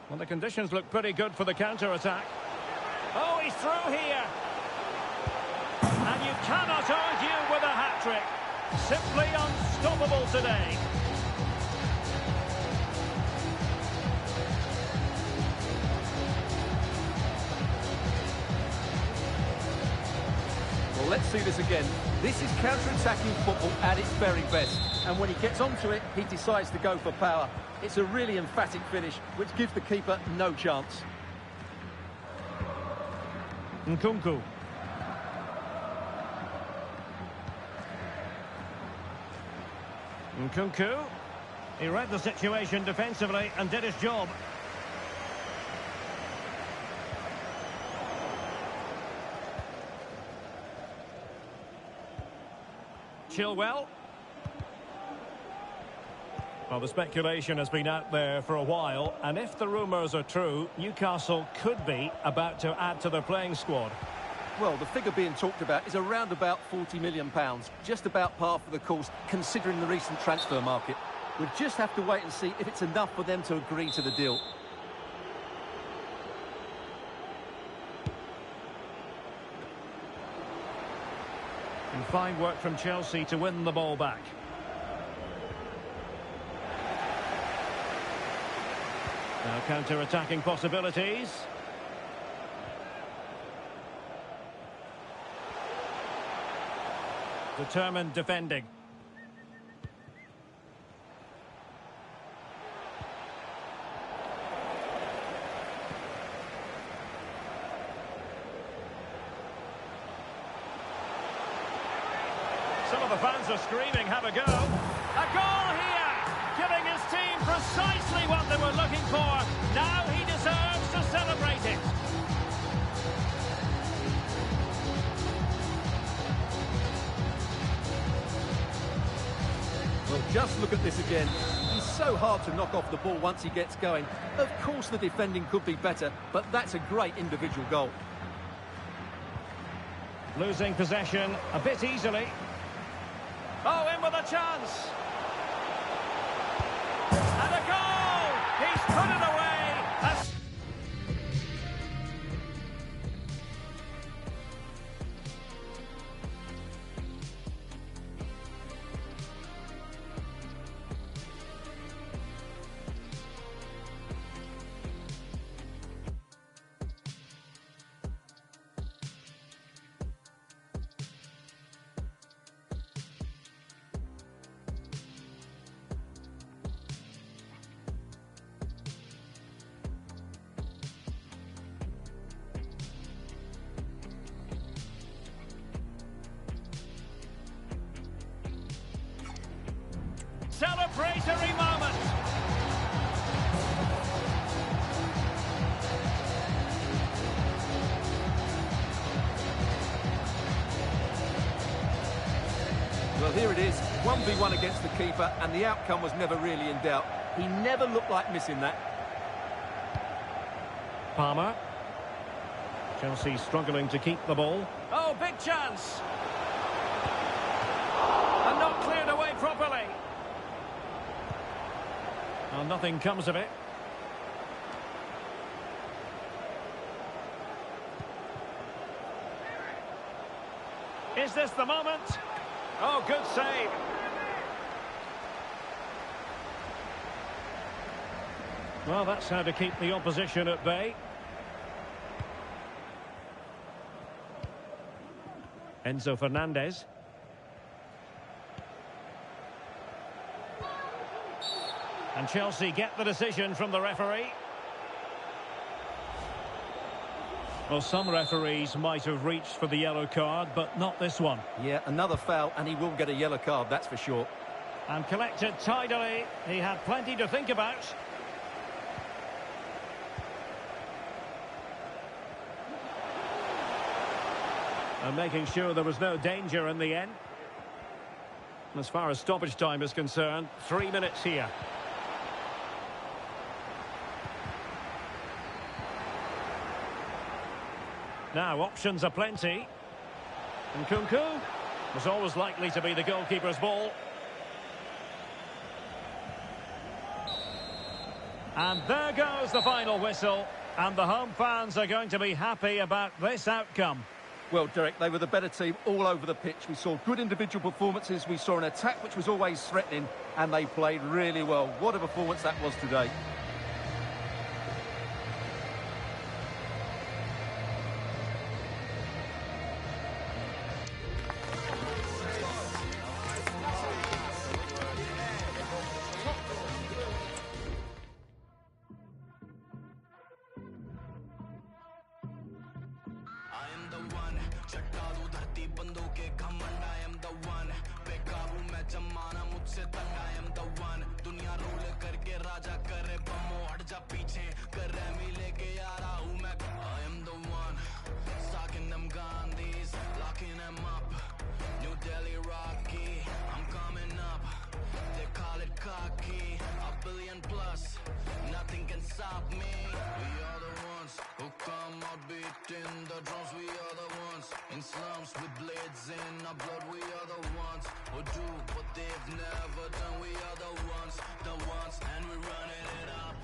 Well, the conditions look pretty good for the counter-attack. Oh, he's through here. And you cannot argue with a hat-trick. Simply unstoppable today. Well, let's see this again. This is counter-attacking football at its very best. And when he gets onto it, he decides to go for power. It's a really emphatic finish, which gives the keeper no chance. Nkunku. Nkunku. He read the situation defensively and did his job. Chilwell. Well, the speculation has been out there for a while, and if the rumours are true, Newcastle could be about to add to their playing squad. Well, the figure being talked about is around about £40 million, just about par for the course, considering the recent transfer market. We'll just have to wait and see if it's enough for them to agree to the deal. And fine work from Chelsea to win the ball back. Now counter-attacking possibilities. Determined defending. Some of the fans are screaming, have a go. A goal here, giving his team precisely what they were looking for. Now he deserves to celebrate it. Well, just look at this again. He's so hard to knock off the ball once he gets going. Of course the defending could be better, but that's a great individual goal. Losing possession a bit easily. Oh, in with a chance. And a goal! He's put it away. Celebratory moment. Well, here it is, 1v1 against the keeper, and the outcome was never really in doubt. He never looked like missing that. Palmer. Chelsea struggling to keep the ball. Oh, big chance. And not cleared away properly. Well, nothing comes of it. Is this the moment? Oh, good save. Well, that's how to keep the opposition at bay. Enzo Fernandez. And Chelsea get the decision from the referee. Well, some referees might have reached for the yellow card, but not this one. Yeah, another foul, and he will get a yellow card, that's for sure. And collected tidily. He had plenty to think about. And making sure there was no danger in the end. As far as stoppage time is concerned, 3 minutes here. Now, options are plenty. And Nkunku was always likely to be the goalkeeper's ball. And there goes the final whistle. And the home fans are going to be happy about this outcome. Well, Derek, they were the better team all over the pitch. We saw good individual performances. We saw an attack which was always threatening, and they played really well. What a performance that was today. New Delhi Rocky, I'm coming up. They call it cocky. out beating the drums, we are the ones. In slums with blades in our blood, we are the ones who do what they've never done. We are the ones, and we're running it up.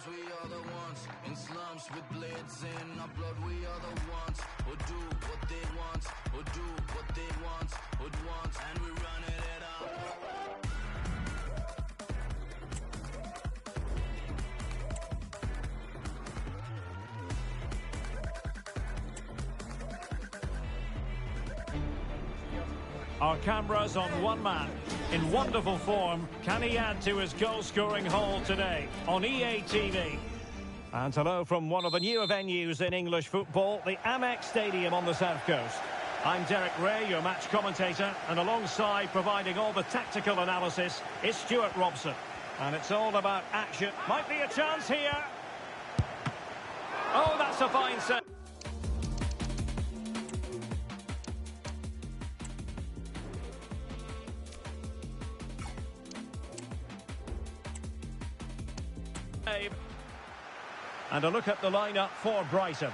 We are the ones in slums with blades in our blood. We are the ones who do what they want, who do what they want, who'd want, and we're running it up. Our cameras on one man. In wonderful form, can he add to his goal-scoring haul today on EA TV? And hello from one of the newer venues in English football, the Amex Stadium on the South Coast. I'm Derek Ray, your match commentator, and alongside providing all the tactical analysis is Stuart Robson. And it's all about action. Might be a chance here. Oh, that's a fine save. And a look at the lineup for Brighton.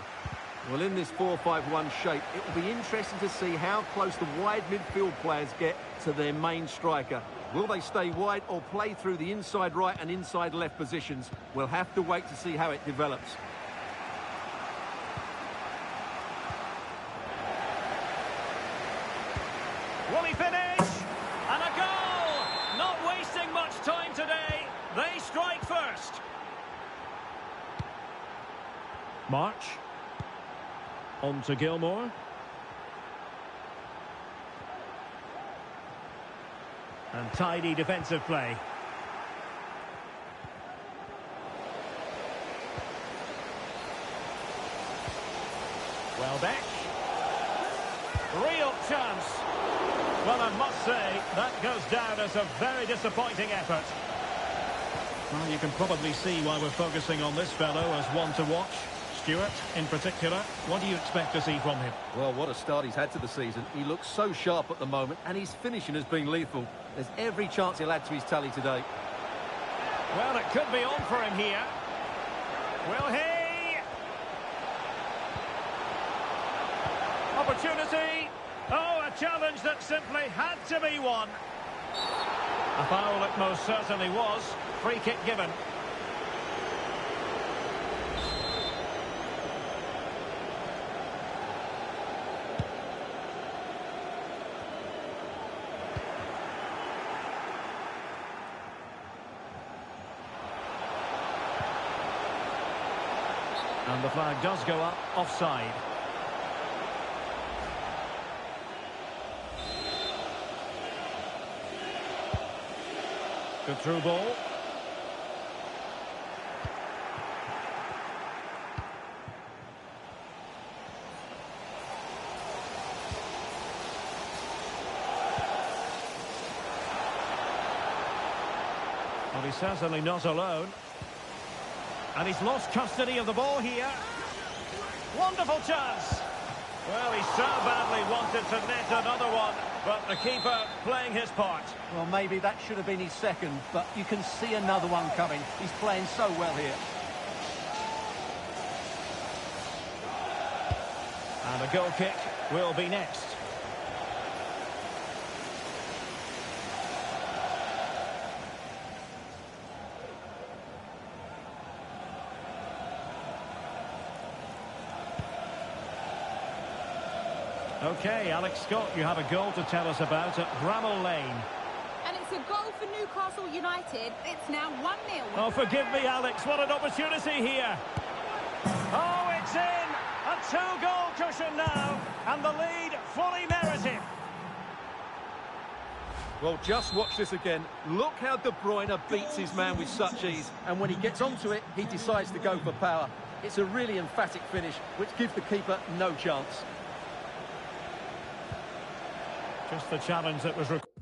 Well, in this 4-5-1 shape, it will be interesting to see how close the wide midfield players get to their main striker. Will they stay wide or play through the inside right and inside left positions? We'll have to wait to see how it develops. Will he finish? And a goal! Not wasting much time today. They strike first. March. On to Gilmore. And tidy defensive play. Welbeck. Real chance. Well, I must say, that goes down as a very disappointing effort. Well, you can probably see why we're focusing on this fellow as one to watch. Stuart, in particular, what do you expect to see from him? Well, what a start he's had to the season. He looks so sharp at the moment, and his finishing has been lethal. There's every chance he'll add to his tally today. Well, it could be on for him here. Will he? Opportunity. Oh, a challenge that simply had to be won. A foul it most certainly was. Free kick given. And the flag does go up, offside. Good through ball. Well, he's certainly not alone. And he's lost custody of the ball here. Wonderful chance. Well, he so badly wanted to net another one, but the keeper playing his part. Well, maybe that should have been his second, but you can see another one coming. He's playing so well here. And a goal kick will be next. Okay, Alex Scott, you have a goal to tell us about at Bramall Lane. And it's a goal for Newcastle United. It's now 1-0. Oh, forgive me, Alex. What an opportunity here. Oh, it's in! A two-goal cushion now, and the lead fully merited. Well, just watch this again. Look how De Bruyne beats his man with such ease. And when he gets onto it, he decides to go for power. It's a really emphatic finish, which gives the keeper no chance. Just the challenge that was required.